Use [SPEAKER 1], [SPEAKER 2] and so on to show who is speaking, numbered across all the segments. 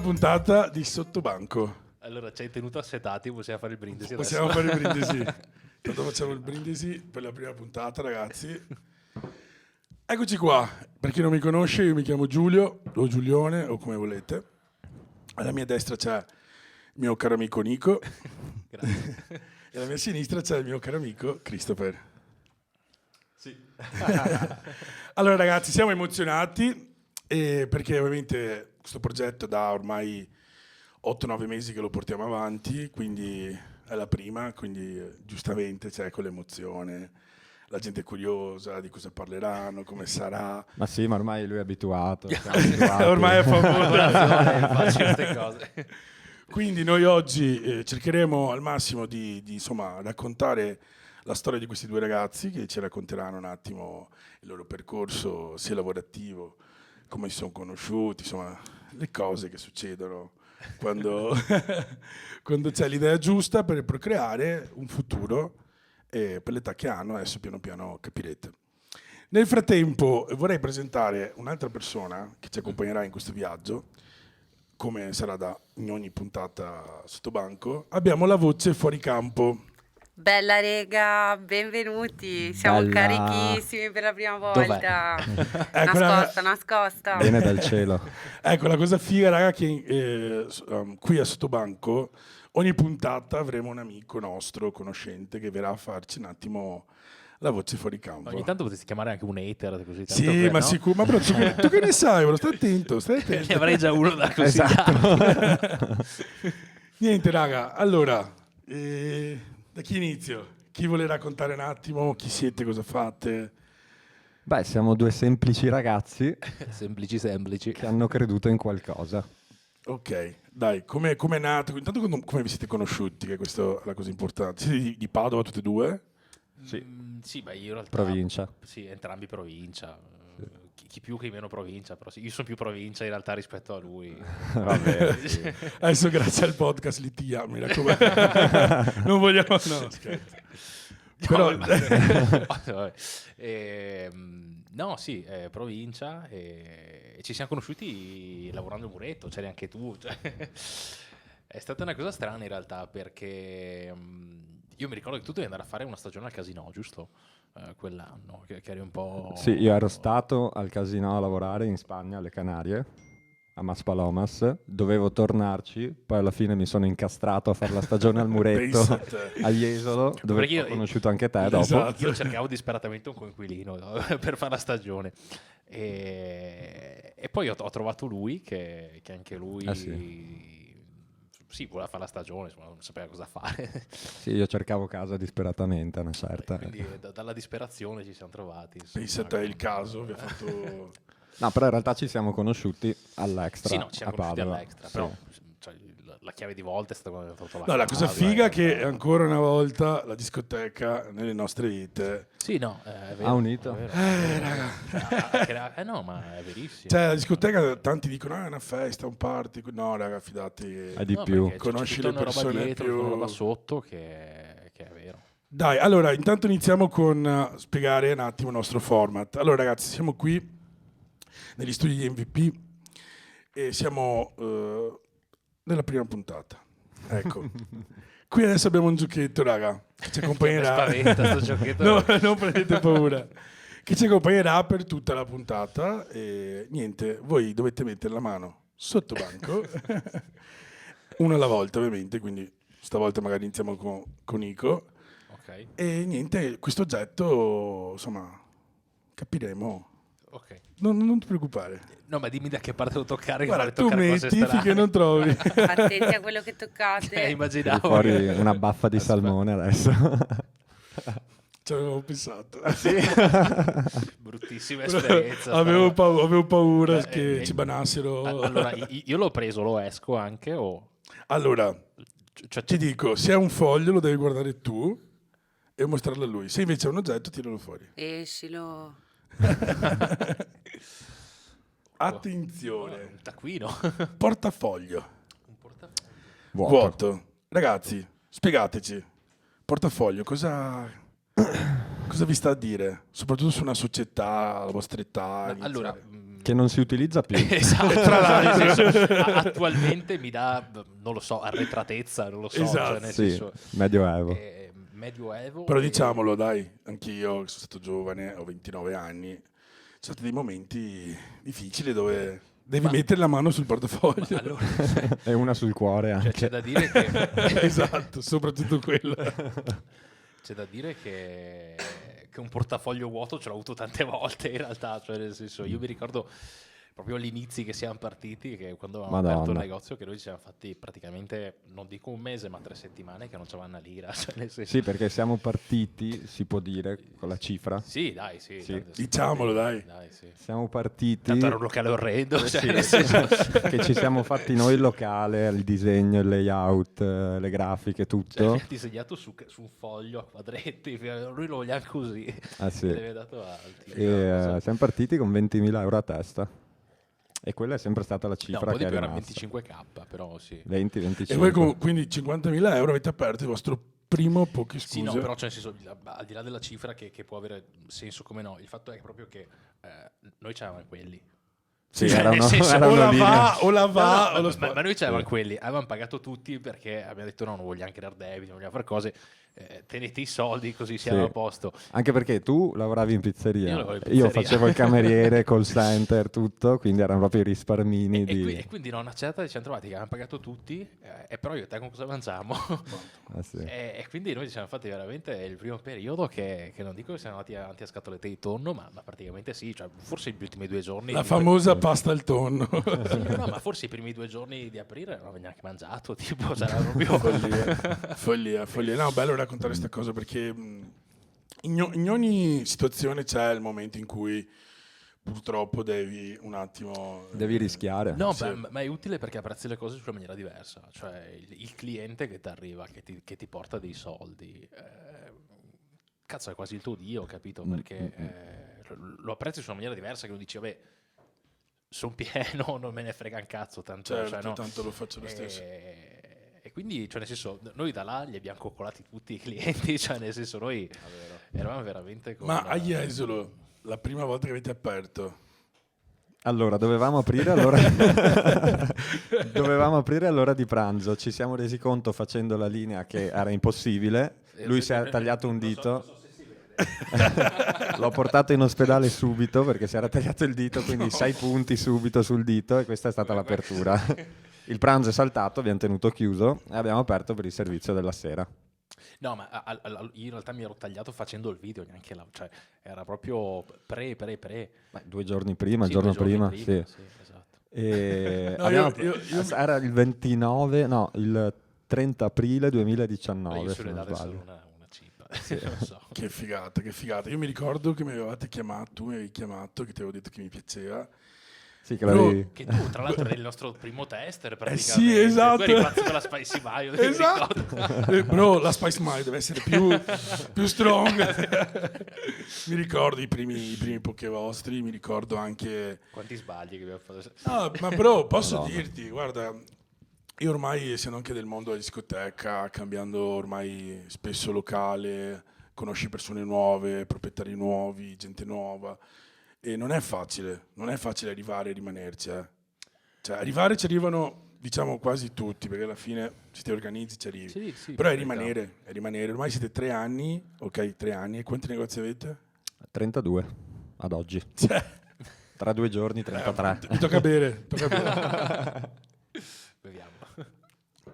[SPEAKER 1] puntata di Sottobanco.
[SPEAKER 2] Allora, ci hai tenuto assetati, possiamo fare il brindisi adesso.
[SPEAKER 1] Possiamo fare il brindisi. Tanto facciamo il brindisi per la prima puntata, ragazzi. Eccoci qua. Per chi non mi conosce, io mi chiamo Giulio, o Giulione, o come volete. Alla mia destra c'è il mio caro amico Nico.
[SPEAKER 2] Grazie.
[SPEAKER 1] E alla mia sinistra c'è il mio caro amico Christopher.
[SPEAKER 3] Sì.
[SPEAKER 1] Allora ragazzi, siamo emozionati perché ovviamente questo progetto da ormai 8-9 mesi che lo portiamo avanti, quindi è la prima, quindi giustamente c'è quell'emozione, la gente è curiosa di cosa parleranno, come sarà.
[SPEAKER 3] Ma sì, ma ormai lui è abituato. siamo abituati.
[SPEAKER 1] Ormai è famoso.
[SPEAKER 2] Faccio queste cose.
[SPEAKER 1] Quindi noi oggi cercheremo al massimo di insomma, raccontare la storia di questi due ragazzi che ci racconteranno un attimo il loro percorso sia lavorativo, come si sono conosciuti, insomma le cose che succedono quando, quando c'è l'idea giusta per procreare un futuro per l'età che hanno, adesso piano piano capirete. Nel frattempo vorrei presentare un'altra persona che ci accompagnerà in questo viaggio, come sarà in ogni puntata Sottobanco. Abbiamo la voce fuori campo.
[SPEAKER 4] Bella rega, benvenuti, siamo
[SPEAKER 3] Bella.
[SPEAKER 4] carichissimi per la prima volta.
[SPEAKER 1] Eccola.
[SPEAKER 4] Nascosta.
[SPEAKER 3] Viene dal cielo.
[SPEAKER 1] Ecco, la cosa figa, raga, che qui a Sottobanco ogni puntata avremo un amico nostro, conoscente, che verrà a farci un attimo la voce fuori campo.
[SPEAKER 2] Ogni tanto potresti chiamare anche un hater così. Tanto
[SPEAKER 1] Sì,
[SPEAKER 2] per,
[SPEAKER 1] ma
[SPEAKER 2] no?
[SPEAKER 1] sicuro. Ma però tu che ne sai? Bro? Stai attento, stai
[SPEAKER 2] Ne
[SPEAKER 1] attento.
[SPEAKER 2] avrei già uno da consigliare.
[SPEAKER 1] Niente, raga, allora, da chi inizio? Chi vuole raccontare un attimo? Chi siete, cosa fate?
[SPEAKER 3] Beh, siamo due semplici ragazzi
[SPEAKER 2] semplici.
[SPEAKER 3] che hanno creduto in qualcosa.
[SPEAKER 1] Ok, dai, come è nato? Intanto come vi siete conosciuti, che questa è la cosa importante. Siete di Padova tutti e due?
[SPEAKER 3] Sì.
[SPEAKER 2] Sì, beh, io in realtà...
[SPEAKER 3] Provincia.
[SPEAKER 2] Sì, entrambi provincia. Chi più, chi meno provincia. Però sì, io sono più provincia in realtà rispetto a lui.
[SPEAKER 3] Vabbè, sì.
[SPEAKER 1] Adesso grazie al podcast litighiamo, mi raccomando. Non vogliamo... No, scherzo. Però...
[SPEAKER 2] Vabbè. No, sì, provincia e ci siamo conosciuti lavorando il muretto, c'eri anche tu. Cioè, è stata una cosa strana in realtà perché io mi ricordo che tu devi andare a fare una stagione al Casino, giusto? Quell'anno, che eri un po'...
[SPEAKER 3] Sì, io ero stato al casino a lavorare in Spagna, alle Canarie, a Maspalomas. Dovevo tornarci, poi alla fine mi sono incastrato a fare la stagione al muretto
[SPEAKER 1] Pensa a te.
[SPEAKER 3] a Jesolo, dove
[SPEAKER 2] Perché io-
[SPEAKER 3] ho conosciuto anche te dopo.
[SPEAKER 1] Esatto.
[SPEAKER 2] Io cercavo disperatamente un coinquilino, no, per fare la stagione e poi ho trovato lui che anche lui sì, voleva fare la stagione, insomma, non sapeva cosa fare.
[SPEAKER 3] Sì, io cercavo casa disperatamente, una certa.
[SPEAKER 2] Quindi dalla disperazione ci siamo trovati, insomma.
[SPEAKER 1] Pensa a te il caso, vi ha fatto...
[SPEAKER 3] No, però in realtà ci siamo conosciuti all'Extra
[SPEAKER 2] Sì, no, ci siamo
[SPEAKER 3] a
[SPEAKER 2] conosciuti
[SPEAKER 3] Padova.
[SPEAKER 2] all'Extra,
[SPEAKER 3] Sì.
[SPEAKER 2] però cioè, la chiave di volta è stata quando ho trovato
[SPEAKER 1] No, la cosa
[SPEAKER 2] casa,
[SPEAKER 1] figa è
[SPEAKER 2] in
[SPEAKER 1] che
[SPEAKER 2] realtà.
[SPEAKER 1] ancora una volta la discoteca nelle nostre vite...
[SPEAKER 2] Sì, no, è vero.
[SPEAKER 3] Ha unito.
[SPEAKER 2] È vero.
[SPEAKER 1] raga.
[SPEAKER 2] No, ma è verissimo.
[SPEAKER 1] Cioè, la discoteca, tanti dicono, è una festa, un party. No, raga, fidati.
[SPEAKER 3] È di
[SPEAKER 2] No,
[SPEAKER 3] più.
[SPEAKER 2] perché c'è
[SPEAKER 1] Conosci
[SPEAKER 2] tutta
[SPEAKER 1] le
[SPEAKER 2] una roba
[SPEAKER 1] persone
[SPEAKER 2] dietro,
[SPEAKER 1] più-
[SPEAKER 2] tutta una roba sotto che è vero.
[SPEAKER 1] Dai, allora, intanto iniziamo con spiegare un attimo il nostro format. Allora, ragazzi, siamo qui negli studi di MVP e siamo nella prima puntata. Ecco. Qui adesso abbiamo un giochetto, raga, che ci accompagnerà.
[SPEAKER 2] Mi spaventa sto giochetto.
[SPEAKER 1] No, non prendete paura. Che ci accompagnerà per tutta la puntata e niente, voi dovete mettere la mano sotto banco, una alla volta ovviamente, quindi stavolta magari iniziamo con Nico.
[SPEAKER 2] Ok,
[SPEAKER 1] E niente, questo oggetto, insomma, capiremo.
[SPEAKER 2] ok.
[SPEAKER 1] Non ti preoccupare.
[SPEAKER 2] No, ma dimmi da che parte devo toccare, che
[SPEAKER 1] Guarda,
[SPEAKER 2] fare
[SPEAKER 1] tu
[SPEAKER 2] toccare cose
[SPEAKER 1] metti
[SPEAKER 2] strane.
[SPEAKER 1] finché non trovi.
[SPEAKER 4] Attenti a quello che toccate.
[SPEAKER 2] Immaginavo.
[SPEAKER 3] Fuori una baffa di salmone adesso.
[SPEAKER 1] Ci avevo pensato.
[SPEAKER 2] Bruttissima esperienza.
[SPEAKER 1] avevo paura
[SPEAKER 2] Eh,
[SPEAKER 1] che
[SPEAKER 2] eh,
[SPEAKER 1] ci banassero.
[SPEAKER 2] Allora, io l'ho preso, lo esco anche o...
[SPEAKER 1] Allora,
[SPEAKER 2] Cioè,
[SPEAKER 1] ti dico, se è un foglio lo devi guardare tu e mostrarlo a lui. Se invece è un oggetto, tiralo fuori.
[SPEAKER 4] Escilo.
[SPEAKER 1] Attenzione.
[SPEAKER 2] un taccuino.
[SPEAKER 1] Portafoglio.
[SPEAKER 2] Un portafoglio.
[SPEAKER 1] Vuoto. Ragazzi, spiegateci. Portafoglio, cosa vi sta a dire? Soprattutto su una società, la vostra età.
[SPEAKER 2] Allora,
[SPEAKER 1] iniziare.
[SPEAKER 3] Che non si utilizza più.
[SPEAKER 2] Esatto,
[SPEAKER 1] Tra l'altro.
[SPEAKER 2] nel senso, attualmente mi dà, non lo so, arretratezza, non lo so,
[SPEAKER 1] Esatto.
[SPEAKER 2] cioè, nel
[SPEAKER 3] Sì,
[SPEAKER 2] senso,
[SPEAKER 3] medioevo.
[SPEAKER 2] medioevo.
[SPEAKER 1] Però
[SPEAKER 2] e-
[SPEAKER 1] diciamolo, dai, anch'io che sono stato giovane, ho 29 anni, ci sono stati dei momenti difficili dove devi
[SPEAKER 2] Ma-
[SPEAKER 1] mettere la mano sul portafoglio.
[SPEAKER 2] ma allora,
[SPEAKER 3] E una sul cuore
[SPEAKER 2] cioè,
[SPEAKER 3] anche.
[SPEAKER 2] c'è da dire che
[SPEAKER 1] Esatto, soprattutto quello.
[SPEAKER 2] c'è da dire che un portafoglio vuoto ce l'ho avuto tante volte in realtà, cioè nel senso, io mi ricordo proprio agli inizi che siamo partiti, che quando avevamo aperto il
[SPEAKER 3] Madonna.
[SPEAKER 2] negozio, che noi ci siamo fatti praticamente, non dico un mese, ma 3 settimane che non c'aveva una lira, cioè nel senso,
[SPEAKER 3] Sì, perché siamo partiti, si può dire, con la cifra.
[SPEAKER 2] sì, dai, sì,
[SPEAKER 3] Sì.
[SPEAKER 2] tanto-
[SPEAKER 1] Diciamolo, dai.
[SPEAKER 2] sì.
[SPEAKER 3] Siamo partiti
[SPEAKER 2] Tanto era un locale orrendo, cioè,
[SPEAKER 3] sì,
[SPEAKER 2] nel senso-
[SPEAKER 3] che ci siamo fatti noi il locale, il disegno, il layout, le grafiche,
[SPEAKER 2] Cioè,
[SPEAKER 3] tutto.
[SPEAKER 2] mi ha disegnato su un foglio a quadretti, noi lo vogliamo così.
[SPEAKER 3] Ah, sì.
[SPEAKER 2] E l'aveva dato al tipo.
[SPEAKER 3] E siamo partiti con 20.000 euro a testa. E quella è sempre stata la
[SPEAKER 2] No, un
[SPEAKER 3] cifra
[SPEAKER 2] po' di
[SPEAKER 3] che è
[SPEAKER 2] più era
[SPEAKER 3] rimasta.
[SPEAKER 2] 25k, però sì.
[SPEAKER 3] 20,
[SPEAKER 1] E
[SPEAKER 3] 25.
[SPEAKER 1] voi quindi 50.000 euro avete aperto il vostro primo poche
[SPEAKER 2] Sì,
[SPEAKER 1] scuse.
[SPEAKER 2] no, però cioè, nel senso, al di là della cifra che può avere senso come no, il fatto è proprio che noi c'avevamo quelli.
[SPEAKER 3] Sì,
[SPEAKER 2] Cioè,
[SPEAKER 3] era
[SPEAKER 2] nel
[SPEAKER 3] una,
[SPEAKER 2] senso,
[SPEAKER 3] era
[SPEAKER 1] o
[SPEAKER 3] una
[SPEAKER 1] la
[SPEAKER 3] linea.
[SPEAKER 1] va, o la va,
[SPEAKER 2] No,
[SPEAKER 1] o lo
[SPEAKER 2] ma noi c'avevamo
[SPEAKER 3] Sì.
[SPEAKER 2] quelli, avevamo pagato tutti perché abbiamo detto no, non vogliamo creare debiti, non vogliamo fare cose, tenete i soldi così siamo
[SPEAKER 3] Sì.
[SPEAKER 2] a posto.
[SPEAKER 3] Anche perché tu lavoravi in pizzeria,
[SPEAKER 2] Io lavoravo in
[SPEAKER 3] io
[SPEAKER 2] pizzeria.
[SPEAKER 3] facevo il cameriere, call center, tutto, quindi erano proprio i risparmini
[SPEAKER 2] E,
[SPEAKER 3] di...
[SPEAKER 2] e quindi no, una certa ci siamo trovati che avevamo pagato tutti, e però io e te con cosa mangiamo?
[SPEAKER 3] Ah, sì.
[SPEAKER 2] E quindi noi ci siamo fatti veramente il primo periodo che non dico che siamo andati avanti a scatolette di tonno, ma praticamente sì, cioè, forse gli ultimi 2 giorni...
[SPEAKER 1] La famosa pasta al tonno.
[SPEAKER 2] Sì, no, ma forse i primi 2 giorni di aprile non avevo neanche mangiato, tipo, c'era proprio...
[SPEAKER 1] Follia, follia. No, bello raccontare questa cosa perché in ogni situazione c'è il momento in cui purtroppo devi un attimo...
[SPEAKER 3] Devi rischiare.
[SPEAKER 2] No,
[SPEAKER 1] Sì.
[SPEAKER 2] ma è utile perché apprezzi le cose sulla maniera diversa, cioè il cliente che ti arriva, che ti porta dei soldi, cazzo è quasi il tuo dio, capito? Perché lo apprezzi sulla maniera diversa, che non dici, vabbè, sono pieno, non me ne frega un cazzo, tanto,
[SPEAKER 1] Certo,
[SPEAKER 2] cioè, no.
[SPEAKER 1] tanto lo faccio lo stesso.
[SPEAKER 2] E quindi, cioè, nel senso, noi da là li abbiamo coccolati tutti i clienti, cioè, nel senso, noi eravamo veramente con...
[SPEAKER 1] Ma a Jesolo, la prima volta che avete aperto,
[SPEAKER 3] Allora, dovevamo aprire all'ora... dovevamo aprire all'ora di pranzo. Ci siamo resi conto facendo la linea che era impossibile. Lui si è tagliato un dito. L'ho portato in ospedale subito perché si era tagliato il dito, quindi 6 punti subito sul dito e questa è stata l'apertura. Il pranzo è saltato, abbiamo tenuto chiuso e abbiamo aperto per il servizio della sera.
[SPEAKER 2] No, ma io in realtà mi ero tagliato facendo il video, neanche cioè, era proprio pre.
[SPEAKER 3] Beh, 2 giorni prima, il
[SPEAKER 2] Sì,
[SPEAKER 3] giorno
[SPEAKER 2] 2 giorni
[SPEAKER 3] prima, sì.
[SPEAKER 2] esatto.
[SPEAKER 3] E
[SPEAKER 1] No,
[SPEAKER 3] abbiamo-
[SPEAKER 1] io-
[SPEAKER 3] era il 29, no, il 30 aprile
[SPEAKER 2] Beh,
[SPEAKER 3] 2019,
[SPEAKER 2] io
[SPEAKER 3] se
[SPEAKER 2] sulle
[SPEAKER 3] non
[SPEAKER 2] date sono
[SPEAKER 3] sbaglio.
[SPEAKER 2] una cipa, non so.
[SPEAKER 1] che figata, che figata. Io mi ricordo che mi avevate chiamato, tu mi avevi chiamato, che ti avevo detto che mi piaceva.
[SPEAKER 3] Sì, che
[SPEAKER 1] Però-
[SPEAKER 3] l'avevi...
[SPEAKER 2] Che tu, tra l'altro, eri il nostro primo tester, praticamente.
[SPEAKER 1] sì, esatto.
[SPEAKER 2] Tu eri pazzo per la Spicy Mayo, mi
[SPEAKER 1] Esatto.
[SPEAKER 2] ricordo.
[SPEAKER 1] Bro, la Spice Mile deve essere più strong. Mi ricordo i primi poké vostri, mi ricordo anche...
[SPEAKER 2] Quanti sbagli che abbiamo fatto.
[SPEAKER 1] Ah, ma bro, posso
[SPEAKER 3] Madonna.
[SPEAKER 1] dirti, guarda, io ormai, essendo anche del mondo della discoteca, cambiando ormai spesso locale, conosci persone nuove, proprietari nuovi, gente nuova, e non è facile arrivare e rimanerci, eh. Cioè, arrivare ci arrivano, diciamo, quasi tutti, perché alla fine se ti organizzi ci arrivi.
[SPEAKER 2] Sì, sì,
[SPEAKER 1] Però è
[SPEAKER 2] per carità.
[SPEAKER 1] rimanere. Ormai siete 3 anni, ok, 3 anni, e quanti negozi avete?
[SPEAKER 3] 32 ad oggi.
[SPEAKER 1] Cioè,
[SPEAKER 3] Tra 2 giorni 33.
[SPEAKER 1] mi tocca bere, tocca bere.
[SPEAKER 2] Beviamo.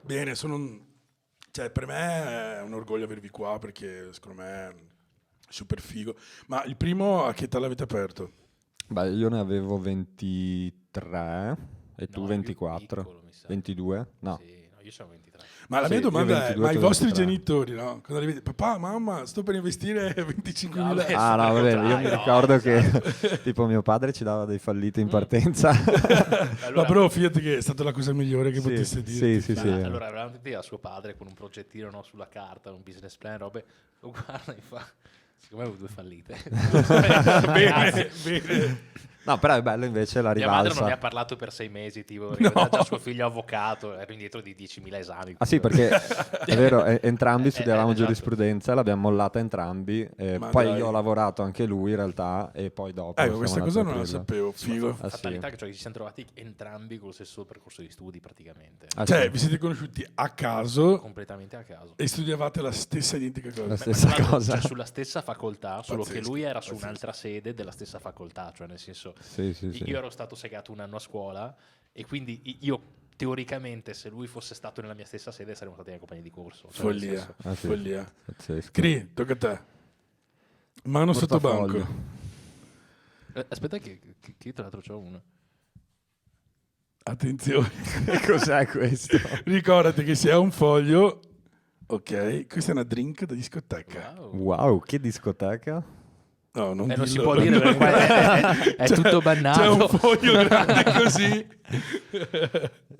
[SPEAKER 1] Bene, cioè, per me è un orgoglio avervi qua perché secondo me è super figo. Ma il primo a che età l'avete aperto?
[SPEAKER 3] Beh, io ne avevo 23 e tu
[SPEAKER 2] No,
[SPEAKER 3] 24.
[SPEAKER 2] più piccolo, mi sa.
[SPEAKER 3] 22? No.
[SPEAKER 2] Sì, no, io sono 23.
[SPEAKER 1] Ma la
[SPEAKER 3] Sì,
[SPEAKER 1] mia
[SPEAKER 3] io
[SPEAKER 1] domanda è,
[SPEAKER 3] 22,
[SPEAKER 1] ma i
[SPEAKER 3] tu
[SPEAKER 1] vostri
[SPEAKER 3] 23.
[SPEAKER 1] genitori, no? Quando li vedi, papà, mamma, sto per investire 25.000
[SPEAKER 2] No, beh,
[SPEAKER 3] Ah no, vabbè, io mi
[SPEAKER 2] No,
[SPEAKER 3] ricordo che
[SPEAKER 2] esatto.
[SPEAKER 3] tipo mio padre ci dava dei falliti in partenza.
[SPEAKER 2] Allora-
[SPEAKER 1] Ma bro, fidati che è stata la cosa migliore che
[SPEAKER 3] Sì,
[SPEAKER 1] potesse dire.
[SPEAKER 3] sì, sì.
[SPEAKER 2] Allora, veramente a suo padre con un progettino, no, sulla carta, un business plan, robe, lo guarda e fa, siccome avevo 2 fallite.
[SPEAKER 1] Bene,
[SPEAKER 2] Grazie.
[SPEAKER 1] bene.
[SPEAKER 3] No, però è bello invece la
[SPEAKER 2] Mia madre non
[SPEAKER 3] rivalsa.
[SPEAKER 2] ne ha parlato per 6 mesi, tipo, perché aveva già suo figlio avvocato, ero indietro di 10.000 esami.
[SPEAKER 3] Ah sì, perché è vero, entrambi studiavamo
[SPEAKER 2] esatto.
[SPEAKER 3] giurisprudenza, l'abbiamo mollata entrambi,
[SPEAKER 1] Ma
[SPEAKER 3] poi
[SPEAKER 1] dai.
[SPEAKER 3] io ho lavorato anche lui in realtà e poi dopo
[SPEAKER 1] Ecco,
[SPEAKER 3] siamo
[SPEAKER 1] questa
[SPEAKER 3] andati
[SPEAKER 1] cosa
[SPEAKER 3] a
[SPEAKER 1] non la
[SPEAKER 3] aprirla.
[SPEAKER 1] sapevo, figo.
[SPEAKER 3] Ah, sì.
[SPEAKER 2] Fatalità che, cioè, ci siamo trovati entrambi con lo stesso percorso di studi praticamente.
[SPEAKER 3] Ah,
[SPEAKER 1] Cioè,
[SPEAKER 3] sì.
[SPEAKER 1] vi siete conosciuti a caso
[SPEAKER 2] Completamente a caso.
[SPEAKER 1] e studiavate la stessa identica
[SPEAKER 3] La
[SPEAKER 1] cosa.
[SPEAKER 3] stessa
[SPEAKER 2] Tra l'altro,
[SPEAKER 3] cosa.
[SPEAKER 2] cioè, sulla stessa facoltà, solo che
[SPEAKER 1] Pazzesco,
[SPEAKER 2] lui era su
[SPEAKER 1] pazzesco.
[SPEAKER 2] un'altra sede della stessa facoltà, cioè nel senso
[SPEAKER 3] Sì, sì, sì.
[SPEAKER 2] io ero stato segato un anno a scuola e quindi io teoricamente se lui fosse stato nella mia stessa sede saremmo stati nei compagni di corso. Cioè, nel
[SPEAKER 1] Follia,
[SPEAKER 2] senso-
[SPEAKER 3] Ah, sì.
[SPEAKER 1] follia.
[SPEAKER 3] Pazzesco.
[SPEAKER 1] Cri, tocca a te. Mano sotto
[SPEAKER 3] Portafoglio.
[SPEAKER 1] banco.
[SPEAKER 2] Aspetta che io tra l'altro c'ho uno.
[SPEAKER 1] Attenzione.
[SPEAKER 3] Cos'è questo?
[SPEAKER 1] Ricordati che se hai un foglio, ok, questa è una drink da discoteca.
[SPEAKER 2] Wow.
[SPEAKER 3] Wow, che discoteca?
[SPEAKER 1] No, non,
[SPEAKER 2] Non si
[SPEAKER 1] dillo.
[SPEAKER 2] può dire perché qua è
[SPEAKER 1] C'è-
[SPEAKER 2] tutto bannato.
[SPEAKER 1] C'è un foglio grande così.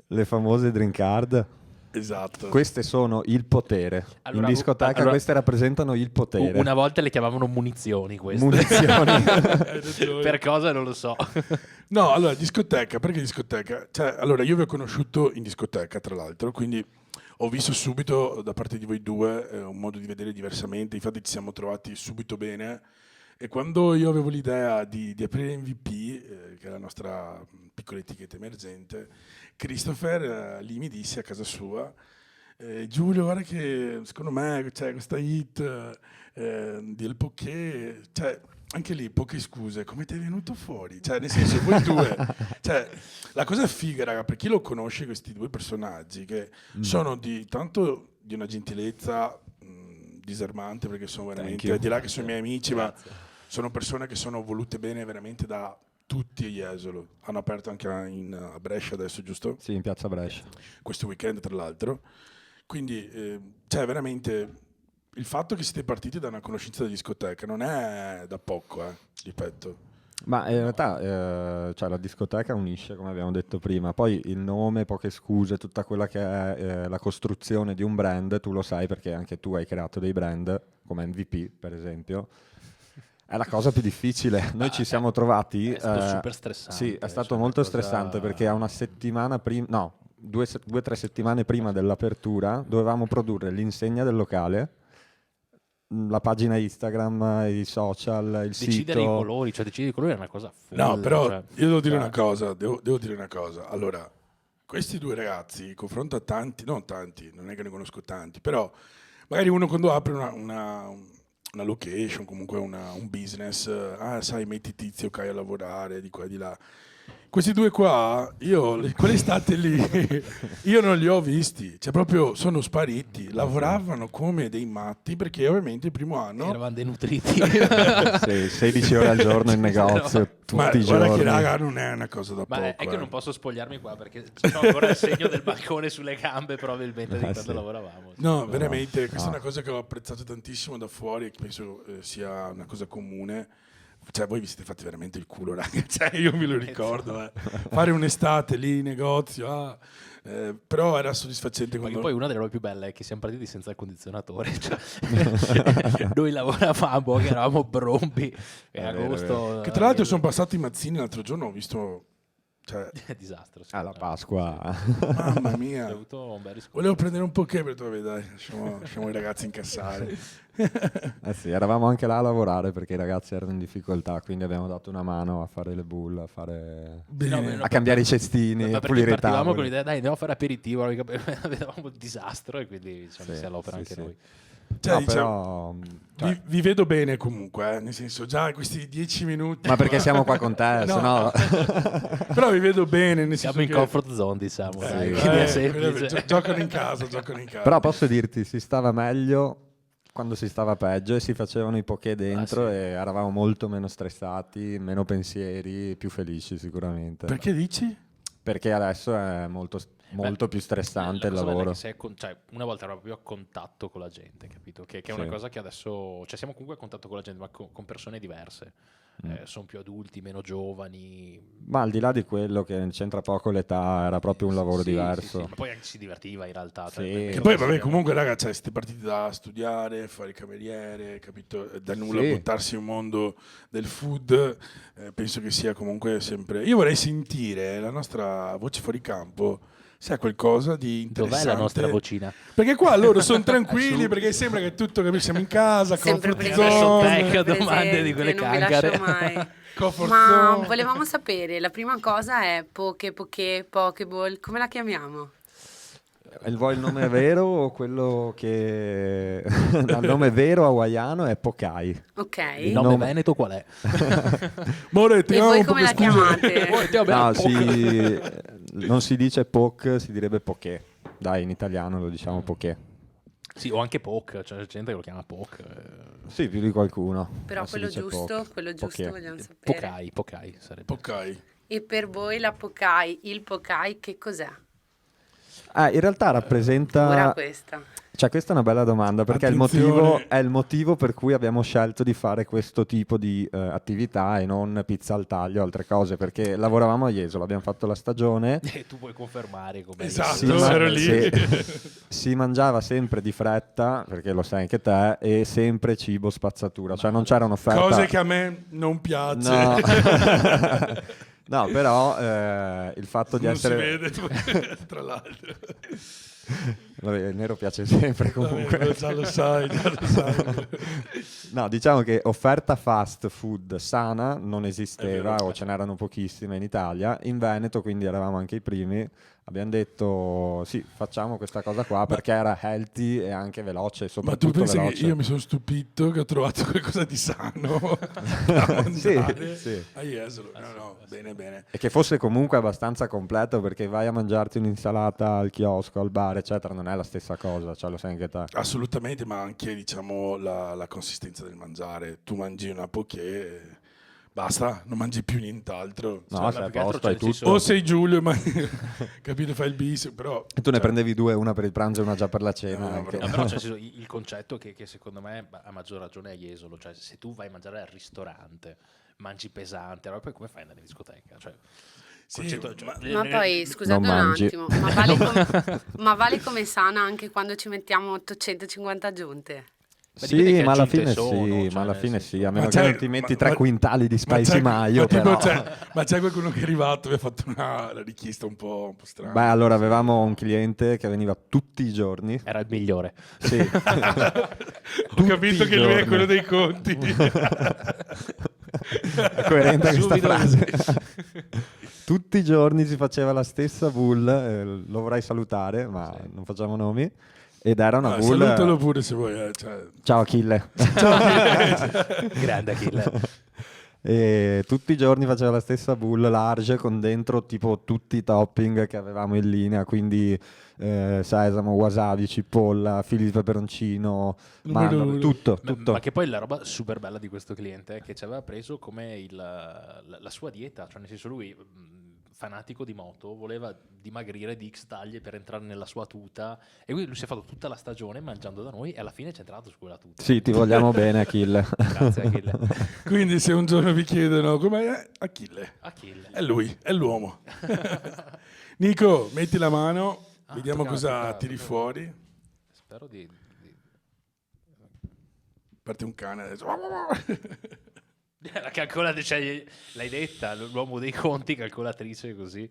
[SPEAKER 3] Le famose drink card.
[SPEAKER 1] Esatto.
[SPEAKER 3] Queste sono il potere.
[SPEAKER 2] Allora,
[SPEAKER 3] In discoteca
[SPEAKER 2] allora-
[SPEAKER 3] queste rappresentano il potere.
[SPEAKER 2] Una volta le chiamavano munizioni queste.
[SPEAKER 3] Munizioni.
[SPEAKER 1] Hai ragione.
[SPEAKER 2] Per cosa non lo so.
[SPEAKER 1] No, allora, discoteca, perché discoteca? Cioè, allora, io vi ho conosciuto in discoteca, tra l'altro, quindi ho visto subito da parte di voi due un modo di vedere diversamente, infatti ci siamo trovati subito bene e quando io avevo l'idea di aprire MVP, che è la nostra piccola etichetta emergente, Christopher lì mi disse a casa sua, Giulio, guarda che secondo me c'è questa hit del Poké, cioè anche lì poche scuse, come ti è venuto fuori? Cioè, nel senso, voi due, cioè, la cosa figa, raga, per chi lo conosce, questi due personaggi, che sono tanto di una gentilezza disarmante, perché sono veramente,
[SPEAKER 3] you.
[SPEAKER 1] al di là che sono i miei amici, ma
[SPEAKER 2] Grazie.
[SPEAKER 1] sono persone che sono volute bene veramente da tutti gli Jesolo. Hanno aperto anche a Brescia adesso, giusto?
[SPEAKER 3] Sì, in piazza Brescia.
[SPEAKER 1] Questo weekend, tra l'altro. Quindi, cioè, veramente, il fatto che siete partiti da una conoscenza di discoteca non è da poco, ripeto.
[SPEAKER 3] Ma in realtà cioè, la discoteca unisce, come abbiamo detto prima, poi il nome, poche scuse, tutta quella che è la costruzione di un brand, tu lo sai perché anche tu hai creato dei brand, come MVP per esempio, è la cosa più difficile. Noi ci siamo trovati...
[SPEAKER 2] È stato super stressante.
[SPEAKER 3] Sì, è stato
[SPEAKER 2] cioè,
[SPEAKER 3] molto
[SPEAKER 2] una cosa-
[SPEAKER 3] stressante perché a una settimana prima, no, 2 o 3 settimane prima dell'apertura dovevamo produrre l'insegna del locale, la pagina Instagram, i social, il
[SPEAKER 2] Decidere i
[SPEAKER 3] sito.
[SPEAKER 2] colori, cioè decidere i colori è una cosa folle.
[SPEAKER 1] No, però
[SPEAKER 2] cioè,
[SPEAKER 1] io devo dire
[SPEAKER 3] cioè-
[SPEAKER 1] una cosa, devo dire una cosa. Allora, questi due ragazzi, in confronto a tanti, non tanti, non è che ne conosco tanti, però magari uno quando apre una location, comunque un business, sai, metti tizio che hai a lavorare di qua e di là. Questi due qua, quell'estate lì, io non li ho visti, cioè proprio sono spariti, lavoravano come dei matti perché ovviamente il primo anno...
[SPEAKER 2] eravamo denutriti.
[SPEAKER 3] Sì, 16 ore al giorno in negozio, tutti
[SPEAKER 1] Ma
[SPEAKER 3] i
[SPEAKER 1] guarda
[SPEAKER 3] giorni.
[SPEAKER 1] che raga non è una cosa da
[SPEAKER 2] Ma
[SPEAKER 1] poco.
[SPEAKER 2] è che non posso spogliarmi qua perché c'ho ancora il segno del bancone sulle gambe probabilmente di quando
[SPEAKER 3] sì.
[SPEAKER 2] lavoravamo.
[SPEAKER 1] No, veramente, questa
[SPEAKER 3] no.
[SPEAKER 1] è una cosa che ho apprezzato tantissimo da fuori e che penso sia una cosa comune. Cioè, voi vi siete fatti veramente il culo, raga. Cioè, io me lo ricordo. Fare un'estate lì in negozio, però era soddisfacente
[SPEAKER 2] Ma che
[SPEAKER 1] quando...
[SPEAKER 2] poi una delle robe più belle è che siamo partiti senza il condizionatore. Cioè, noi lavoravamo, che eravamo brombi e
[SPEAKER 3] È vero,
[SPEAKER 2] agosto.
[SPEAKER 1] Che tra l'altro sono passati i mazzini l'altro giorno, ho visto... Cioè,
[SPEAKER 2] disastro. sì.
[SPEAKER 3] Alla Pasqua.
[SPEAKER 1] mamma
[SPEAKER 2] Ho
[SPEAKER 1] mia.
[SPEAKER 2] avuto un bel riscontro.
[SPEAKER 1] Volevo prendere un po' che, però vabbè, dai, lasciamo i ragazzi incassare.
[SPEAKER 3] Sì, eravamo anche là a lavorare perché i ragazzi erano in difficoltà, quindi abbiamo dato una mano a fare le bull, a
[SPEAKER 1] Bene.
[SPEAKER 3] a cambiare i cestini,
[SPEAKER 2] Ma
[SPEAKER 3] a
[SPEAKER 2] perché
[SPEAKER 3] pulire i
[SPEAKER 2] partivamo
[SPEAKER 3] tavoli.
[SPEAKER 2] con l'idea, dai, andiamo a fare aperitivo, vedevamo un disastro e quindi siamo
[SPEAKER 3] Sì,
[SPEAKER 2] messi all'opera
[SPEAKER 3] sì,
[SPEAKER 2] anche
[SPEAKER 3] sì.
[SPEAKER 2] noi.
[SPEAKER 1] Cioè,
[SPEAKER 3] No,
[SPEAKER 1] diciamo,
[SPEAKER 3] però,
[SPEAKER 1] vi vedo bene comunque, nel senso, già questi 10 minuti...
[SPEAKER 3] ma perché siamo qua con te,
[SPEAKER 1] No.
[SPEAKER 3] sennò...
[SPEAKER 1] Però vi vedo bene, nel
[SPEAKER 2] Siamo
[SPEAKER 1] senso
[SPEAKER 2] in
[SPEAKER 1] che...
[SPEAKER 2] comfort zone, diciamo. dai,
[SPEAKER 3] Sì.
[SPEAKER 2] quindi è semplice.
[SPEAKER 1] Giocano in casa, giocano in casa.
[SPEAKER 3] Però posso dirti, si stava meglio quando si stava peggio e si facevano i poké dentro
[SPEAKER 2] Ah, sì.
[SPEAKER 3] e eravamo molto meno stressati, meno pensieri, più felici sicuramente.
[SPEAKER 1] Perché dici?
[SPEAKER 3] Perché adesso è molto molto più stressante il
[SPEAKER 2] la cosa bella è
[SPEAKER 3] lavoro.
[SPEAKER 2] che cioè, una volta ero proprio a contatto con la gente, capito? Che è una
[SPEAKER 3] Sì.
[SPEAKER 2] cosa che adesso, cioè siamo comunque a contatto con la gente, ma con persone diverse. Sono più adulti, meno giovani.
[SPEAKER 3] Ma al di là di quello che c'entra poco l'età, era proprio un lavoro
[SPEAKER 2] Sì,
[SPEAKER 3] diverso.
[SPEAKER 2] sì, ma poi anche si divertiva in realtà.
[SPEAKER 3] Sì.
[SPEAKER 2] cioè,
[SPEAKER 3] Che
[SPEAKER 1] Che poi, vabbè, comunque, raga, cioè, siete partiti da studiare, fare il cameriere, capito? Da nulla
[SPEAKER 3] Sì.
[SPEAKER 1] buttarsi in un mondo del food, penso che sia comunque sempre... Io vorrei sentire la nostra voce fuori campo, se ha qualcosa di interessante.
[SPEAKER 2] Dov'è la nostra vocina?
[SPEAKER 1] Perché qua loro sono tranquilli, perché sembra che tutto, capito? Siamo in casa,
[SPEAKER 4] Sempre
[SPEAKER 1] comfort
[SPEAKER 4] presente,
[SPEAKER 1] zone,
[SPEAKER 2] Ecco,
[SPEAKER 4] sempre
[SPEAKER 2] domande di quelle
[SPEAKER 4] presente, non vi
[SPEAKER 2] cancare.
[SPEAKER 4] lascio mai.
[SPEAKER 1] comfort
[SPEAKER 4] Ma
[SPEAKER 1] zone.
[SPEAKER 4] volevamo sapere, la prima cosa è Pokeball, come la chiamiamo?
[SPEAKER 3] Vuoi il nome vero o quello che... no, il nome vero hawaiano è Pokai.
[SPEAKER 4] Ok.
[SPEAKER 2] Il
[SPEAKER 3] Il
[SPEAKER 2] nome
[SPEAKER 3] nome-
[SPEAKER 2] veneto qual è?
[SPEAKER 1] Moretti,
[SPEAKER 4] E
[SPEAKER 1] no,
[SPEAKER 4] voi
[SPEAKER 1] un
[SPEAKER 4] come
[SPEAKER 1] po'
[SPEAKER 4] la
[SPEAKER 1] scusa.
[SPEAKER 4] chiamate?
[SPEAKER 3] No, non si dice Pok, si direbbe Poké. Dai, in italiano lo diciamo Poké.
[SPEAKER 2] Sì, o anche Poc, cioè c'è gente che lo chiama Poc.
[SPEAKER 3] Sì, più di qualcuno.
[SPEAKER 4] Però
[SPEAKER 3] Ma si
[SPEAKER 4] quello
[SPEAKER 3] dice
[SPEAKER 4] giusto,
[SPEAKER 3] Pok.
[SPEAKER 4] quello giusto
[SPEAKER 3] Poké.
[SPEAKER 4] vogliamo sapere.
[SPEAKER 2] Pokai sarebbe.
[SPEAKER 1] Ok.
[SPEAKER 4] E per voi la Pokai, il Pokai che cos'è?
[SPEAKER 3] In realtà
[SPEAKER 4] Ora
[SPEAKER 3] rappresenta...
[SPEAKER 4] questa.
[SPEAKER 3] Cioè, questa è una bella domanda perché
[SPEAKER 1] Attenzione.
[SPEAKER 3] è il motivo per cui abbiamo scelto di fare questo tipo di attività e non pizza al taglio o altre cose, perché lavoravamo a Jesolo, abbiamo fatto la stagione,
[SPEAKER 2] E tu puoi confermare come
[SPEAKER 1] Esatto,
[SPEAKER 3] Si ma-
[SPEAKER 1] ero lì.
[SPEAKER 3] si mangiava sempre di fretta, perché lo sai anche te, e sempre cibo spazzatura, cioè non c'era un'offerta...
[SPEAKER 1] Cose che a me non piace.
[SPEAKER 3] No. No, però il fatto di
[SPEAKER 1] non
[SPEAKER 3] essere...
[SPEAKER 1] si vede, tra l'altro.
[SPEAKER 3] Vabbè, il nero piace sempre comunque.
[SPEAKER 1] Vabbè, già lo sai, già lo sai.
[SPEAKER 3] No, diciamo che offerta fast food sana non
[SPEAKER 1] È
[SPEAKER 3] esisteva
[SPEAKER 1] vero.
[SPEAKER 3] o ce n'erano pochissime in Italia. In Veneto, quindi eravamo anche i primi, abbiamo detto sì, facciamo questa cosa qua perché era healthy e anche veloce,
[SPEAKER 1] Ma tu
[SPEAKER 3] soprattutto
[SPEAKER 1] pensi
[SPEAKER 3] veloce.
[SPEAKER 1] che io mi sono stupito che ho trovato qualcosa di sano da
[SPEAKER 3] Sì,
[SPEAKER 1] mangiare
[SPEAKER 3] sì.
[SPEAKER 1] a Jesolo? No, bene, bene.
[SPEAKER 3] E che fosse comunque abbastanza completo perché vai a mangiarti un'insalata al chiosco, al bar, eccetera, non è la stessa cosa, cioè lo sai anche te.
[SPEAKER 1] Assolutamente, ma anche diciamo la consistenza del mangiare. Tu mangi una poké, basta, non mangi più nient'altro.
[SPEAKER 3] No,
[SPEAKER 1] Cioè,
[SPEAKER 3] sei a
[SPEAKER 2] più che altro
[SPEAKER 3] posto, hai
[SPEAKER 2] c'è il
[SPEAKER 3] tutto.
[SPEAKER 1] o sei Giulio, ma capito, fai il bis, però...
[SPEAKER 3] E tu ne
[SPEAKER 1] cioè,
[SPEAKER 3] prendevi due, una per il pranzo e una già per la cena.
[SPEAKER 1] No,
[SPEAKER 3] anche.
[SPEAKER 1] però-
[SPEAKER 2] No, però c'è il concetto che secondo me ha maggior ragione a Jesolo, cioè se tu vai a mangiare al ristorante, mangi pesante, allora poi come fai ad andare in discoteca? Cioè,
[SPEAKER 1] sì,
[SPEAKER 2] concetto- cioè,
[SPEAKER 4] Ma poi, scusate un
[SPEAKER 3] mangi.
[SPEAKER 4] attimo, ma vale come sana anche quando ci mettiamo 850 aggiunte?
[SPEAKER 2] Beh, dipende
[SPEAKER 3] Sì,
[SPEAKER 2] che
[SPEAKER 3] ma alla
[SPEAKER 2] aggiunte
[SPEAKER 3] fine
[SPEAKER 2] sono,
[SPEAKER 3] sì,
[SPEAKER 2] cioè,
[SPEAKER 3] ma alla
[SPEAKER 2] nel
[SPEAKER 3] fine
[SPEAKER 2] senso-
[SPEAKER 3] sì, a
[SPEAKER 1] Ma
[SPEAKER 3] meno che
[SPEAKER 1] c'è-
[SPEAKER 3] non ti metti
[SPEAKER 1] ma-
[SPEAKER 3] 3
[SPEAKER 1] ma-
[SPEAKER 3] quintali di
[SPEAKER 1] ma c'è-
[SPEAKER 3] spicy mayo,
[SPEAKER 1] ma tipo
[SPEAKER 3] però.
[SPEAKER 1] ma c'è qualcuno che è arrivato e ha fatto una richiesta un po' strana.
[SPEAKER 3] Beh, allora avevamo un cliente che veniva tutti i giorni.
[SPEAKER 2] Era il migliore.
[SPEAKER 3] Sì.
[SPEAKER 1] Ho capito
[SPEAKER 3] i
[SPEAKER 1] che lui è
[SPEAKER 3] giorni.
[SPEAKER 1] quello dei conti.
[SPEAKER 3] È coerente questa
[SPEAKER 2] Subito.
[SPEAKER 3] frase. Tutti i giorni si faceva la stessa bull, lo vorrei salutare, ma non facciamo nomi. Ed era una bull.
[SPEAKER 1] Salutalo pure se vuoi. Cioè.
[SPEAKER 3] Ciao Achille.
[SPEAKER 2] Grande Achille.
[SPEAKER 3] E tutti i giorni faceva la stessa bull large con dentro tipo tutti i topping che avevamo in linea, quindi sesamo, wasabi, cipolla, fili di peperoncino,
[SPEAKER 1] Numero
[SPEAKER 3] mandorle,
[SPEAKER 1] uno.
[SPEAKER 3] tutto,
[SPEAKER 2] Ma,
[SPEAKER 3] tutto.
[SPEAKER 2] ma che poi la roba super bella di questo cliente è che ci aveva preso come la sua dieta, cioè nel senso lui fanatico di moto voleva dimagrire di X taglie per entrare nella sua tuta e quindi lui si è fatto tutta la stagione mangiando da noi e alla fine c'è entrato su quella tuta.
[SPEAKER 3] Sì, ti vogliamo bene Achille.
[SPEAKER 2] Grazie Achille.
[SPEAKER 1] Quindi se un giorno vi chiedono com'è, Achille.
[SPEAKER 2] Achille.
[SPEAKER 1] È lui, è l'uomo. Nico, metti la mano, vediamo
[SPEAKER 2] tocca-
[SPEAKER 1] cosa
[SPEAKER 2] tocca-
[SPEAKER 1] tiri
[SPEAKER 2] tocca-
[SPEAKER 1] fuori.
[SPEAKER 2] Spero di...
[SPEAKER 1] Parte un cane adesso.
[SPEAKER 2] La calcolatrice, l'hai detta, l'uomo dei conti, calcolatrice così.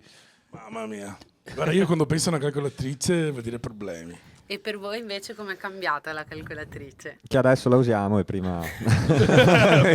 [SPEAKER 1] Mamma mia. Guarda, io quando penso a una calcolatrice vuol dire problemi.
[SPEAKER 4] E per voi invece com'è cambiata la calcolatrice?
[SPEAKER 3] Che adesso la usiamo e prima...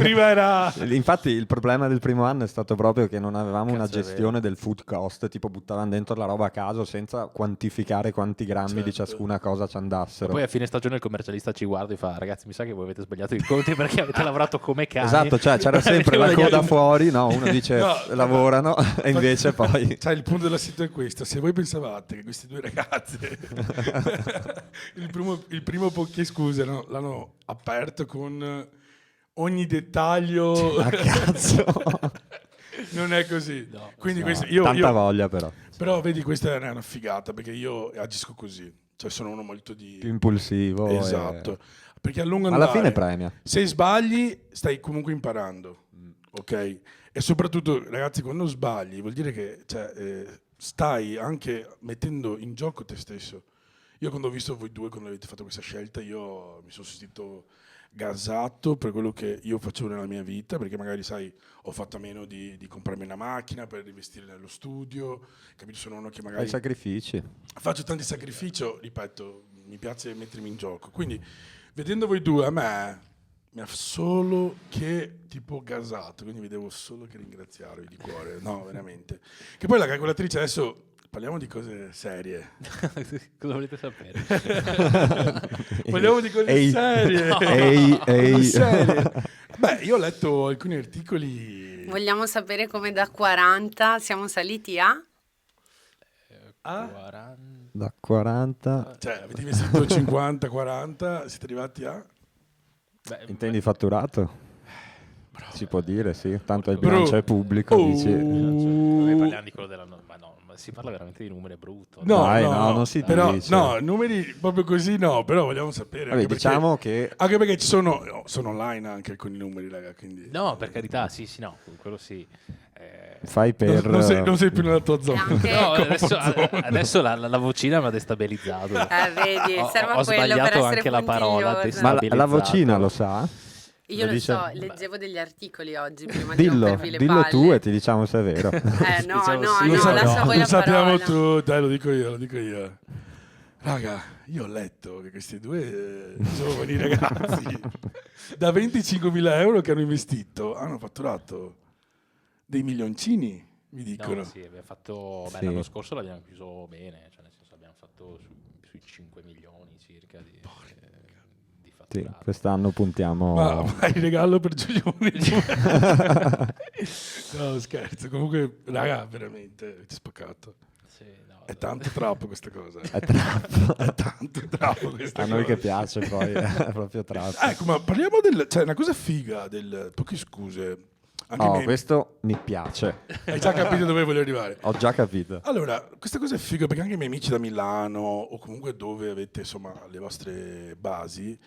[SPEAKER 1] Prima era...
[SPEAKER 3] Infatti il problema del primo anno è stato proprio che non avevamo una
[SPEAKER 2] Cazzo, è
[SPEAKER 3] gestione del food cost, tipo buttavamo dentro la roba a caso senza quantificare quanti grammi di
[SPEAKER 1] Certo.
[SPEAKER 3] ciascuna cosa ci andassero.
[SPEAKER 2] Poi a fine stagione il commercialista ci guarda e fa: ragazzi, mi sa che voi avete sbagliato i conti perché avete lavorato come cani.
[SPEAKER 3] Esatto, cioè c'era sempre la coda fuori, no? Uno dice
[SPEAKER 1] No,
[SPEAKER 3] lavorano e invece poi...
[SPEAKER 1] Cioè, il punto della situazione è questo: se voi pensavate che questi due ragazzi il primo poké, scusa, no, l'hanno aperto con ogni dettaglio
[SPEAKER 3] A cazzo.
[SPEAKER 1] Non è così.
[SPEAKER 2] No,
[SPEAKER 1] Quindi
[SPEAKER 3] No,
[SPEAKER 1] questo,
[SPEAKER 3] tanta voglia però.
[SPEAKER 1] però vedi, questa è una figata perché io agisco così. Cioè sono uno molto di...
[SPEAKER 3] Più impulsivo.
[SPEAKER 1] Esatto. Perché a lungo
[SPEAKER 3] Alla
[SPEAKER 1] andare,
[SPEAKER 3] fine premia.
[SPEAKER 1] se sbagli, stai comunque imparando. Ok? E soprattutto, ragazzi, quando sbagli vuol dire che stai anche mettendo in gioco te stesso. Io quando ho visto voi due, quando avete fatto questa scelta, io mi sono sentito gasato per quello che io facevo nella mia vita, perché magari, sai, ho fatto a meno di comprarmi una macchina per investire nello studio, capito? Sono uno che
[SPEAKER 3] Fai
[SPEAKER 1] magari
[SPEAKER 3] sacrifici.
[SPEAKER 1] faccio tanti sacrifici, ripeto, mi piace mettermi in gioco. Quindi, vedendo voi due, a me mi ha solo che tipo gasato, quindi vi devo solo che ringraziarvi di cuore, no, veramente. Che poi la calcolatrice adesso... Parliamo di cose serie.
[SPEAKER 2] Cosa volete sapere?
[SPEAKER 1] Parliamo di cose
[SPEAKER 3] Ehi.
[SPEAKER 1] serie.
[SPEAKER 3] Ehi.
[SPEAKER 1] Cose serie. Beh, io ho letto alcuni articoli.
[SPEAKER 4] Vogliamo sapere come da 40 siamo saliti a?
[SPEAKER 2] 40.
[SPEAKER 3] Da 40.
[SPEAKER 1] Cioè, avete investito 50, 40, siete arrivati a...
[SPEAKER 2] Beh,
[SPEAKER 3] Intendi fatturato? Si può dire, sì. Tanto il
[SPEAKER 1] Bro.
[SPEAKER 3] bilancio è pubblico, dici.
[SPEAKER 2] Noi parliamo di quello della... Ma no, ma si parla veramente di numeri, è brutto.
[SPEAKER 1] No,
[SPEAKER 3] Dai,
[SPEAKER 1] no,
[SPEAKER 3] no, non si
[SPEAKER 1] però,
[SPEAKER 3] dice.
[SPEAKER 1] no, numeri proprio così no, però vogliamo sapere.
[SPEAKER 3] Vabbè,
[SPEAKER 1] anche
[SPEAKER 3] diciamo
[SPEAKER 1] perché,
[SPEAKER 3] che
[SPEAKER 1] anche perché ci sono online anche alcuni numeri, raga, quindi...
[SPEAKER 2] No, per carità, sì, no, quello sì.
[SPEAKER 3] fai per...
[SPEAKER 1] Non sei più nella tua zona.
[SPEAKER 4] Anche-
[SPEAKER 2] No, adesso la vocina mi ha destabilizzato.
[SPEAKER 4] Vedi, serve
[SPEAKER 2] Ho
[SPEAKER 4] a quello per
[SPEAKER 2] sbagliato
[SPEAKER 4] essere
[SPEAKER 2] anche la parola
[SPEAKER 4] puntigliosa.
[SPEAKER 3] Ma la
[SPEAKER 2] destabilizzato.
[SPEAKER 3] vocina lo sa?
[SPEAKER 4] Io lo
[SPEAKER 3] dice-
[SPEAKER 4] so, leggevo degli articoli oggi prima di
[SPEAKER 3] Dillo,
[SPEAKER 4] rompervi le
[SPEAKER 3] dillo
[SPEAKER 4] palle.
[SPEAKER 3] tu e ti diciamo se è vero.
[SPEAKER 4] No,
[SPEAKER 2] Diciamo
[SPEAKER 4] no,
[SPEAKER 2] sì,
[SPEAKER 4] no,
[SPEAKER 2] lo
[SPEAKER 4] lascia voi
[SPEAKER 1] lo
[SPEAKER 4] la
[SPEAKER 1] sappiamo
[SPEAKER 4] parola.
[SPEAKER 1] tu, dai, lo dico io. Raga, io ho letto che questi due giovani ragazzi da 25.000 euro che hanno investito hanno fatturato dei milioncini, mi dicono.
[SPEAKER 2] No, sì, abbiamo fatto... Beh,
[SPEAKER 3] Sì.
[SPEAKER 2] l'anno scorso l'abbiamo chiuso bene, cioè nel senso abbiamo fatto sui 5 milioni circa di
[SPEAKER 3] Sì,
[SPEAKER 2] fatturato.
[SPEAKER 3] quest'anno puntiamo...
[SPEAKER 1] Ma il regalo per Giulione. No, scherzo. Comunque, raga, veramente, avete spaccato.
[SPEAKER 2] Sì, no,
[SPEAKER 1] È tanto trappo questa cosa.
[SPEAKER 3] È trap.
[SPEAKER 1] È tanto trappo questa
[SPEAKER 3] A
[SPEAKER 1] cosa.
[SPEAKER 3] noi che piace poi, è proprio trap.
[SPEAKER 1] Ecco, ma parliamo del... Cioè, una cosa figa del... Poche scuse. Anche
[SPEAKER 3] Oh,
[SPEAKER 1] me...
[SPEAKER 3] questo mi piace.
[SPEAKER 1] Hai già capito dove voglio arrivare.
[SPEAKER 3] Ho già capito.
[SPEAKER 1] Allora, questa cosa è figa perché anche i miei amici da Milano o comunque dove avete, insomma, le vostre basi,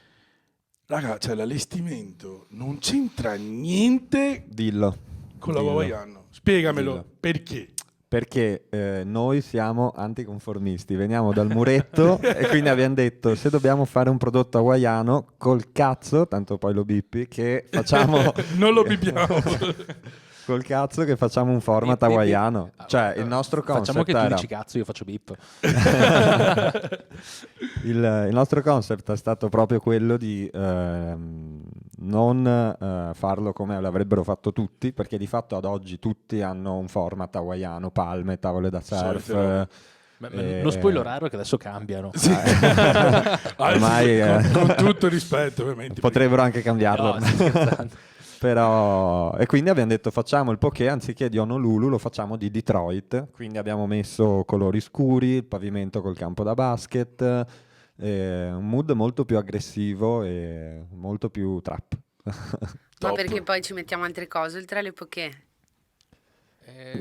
[SPEAKER 1] raga, cioè l'allestimento non c'entra niente
[SPEAKER 3] Dillo.
[SPEAKER 1] con la
[SPEAKER 3] Dillo.
[SPEAKER 1] Hawaiiano. Spiegamelo,
[SPEAKER 3] Dillo.
[SPEAKER 1] perché?
[SPEAKER 3] Perché noi siamo anticonformisti, veniamo dal muretto e quindi abbiamo detto se dobbiamo fare un prodotto hawaiano col cazzo, tanto poi lo bippi, che facciamo
[SPEAKER 1] Non lo bibiamo.
[SPEAKER 3] col cazzo che facciamo un format
[SPEAKER 2] Bip, bip, bip.
[SPEAKER 3] hawaiano. Cioè il nostro concept
[SPEAKER 2] Facciamo che tu
[SPEAKER 3] era...
[SPEAKER 2] dici cazzo, io faccio bip.
[SPEAKER 3] Il nostro concept è stato proprio quello di non farlo come l'avrebbero fatto tutti, perché di fatto ad oggi tutti hanno un format hawaiano, palme, tavole da surf.
[SPEAKER 1] Solite robe.
[SPEAKER 2] Ma non spoilerare che adesso cambiano.
[SPEAKER 3] Ormai,
[SPEAKER 1] con tutto il rispetto, ovviamente.
[SPEAKER 3] potrebbero anche cambiarlo.
[SPEAKER 2] No, sto scherzando.
[SPEAKER 3] Però, e quindi abbiamo detto facciamo il poké anziché di Honolulu lo facciamo di Detroit, quindi abbiamo messo colori scuri, il pavimento col campo da basket, un mood molto più aggressivo e molto più trap.
[SPEAKER 4] Ma
[SPEAKER 1] Top.
[SPEAKER 4] perché poi ci mettiamo altre cose oltre alle poké?
[SPEAKER 2] Eh,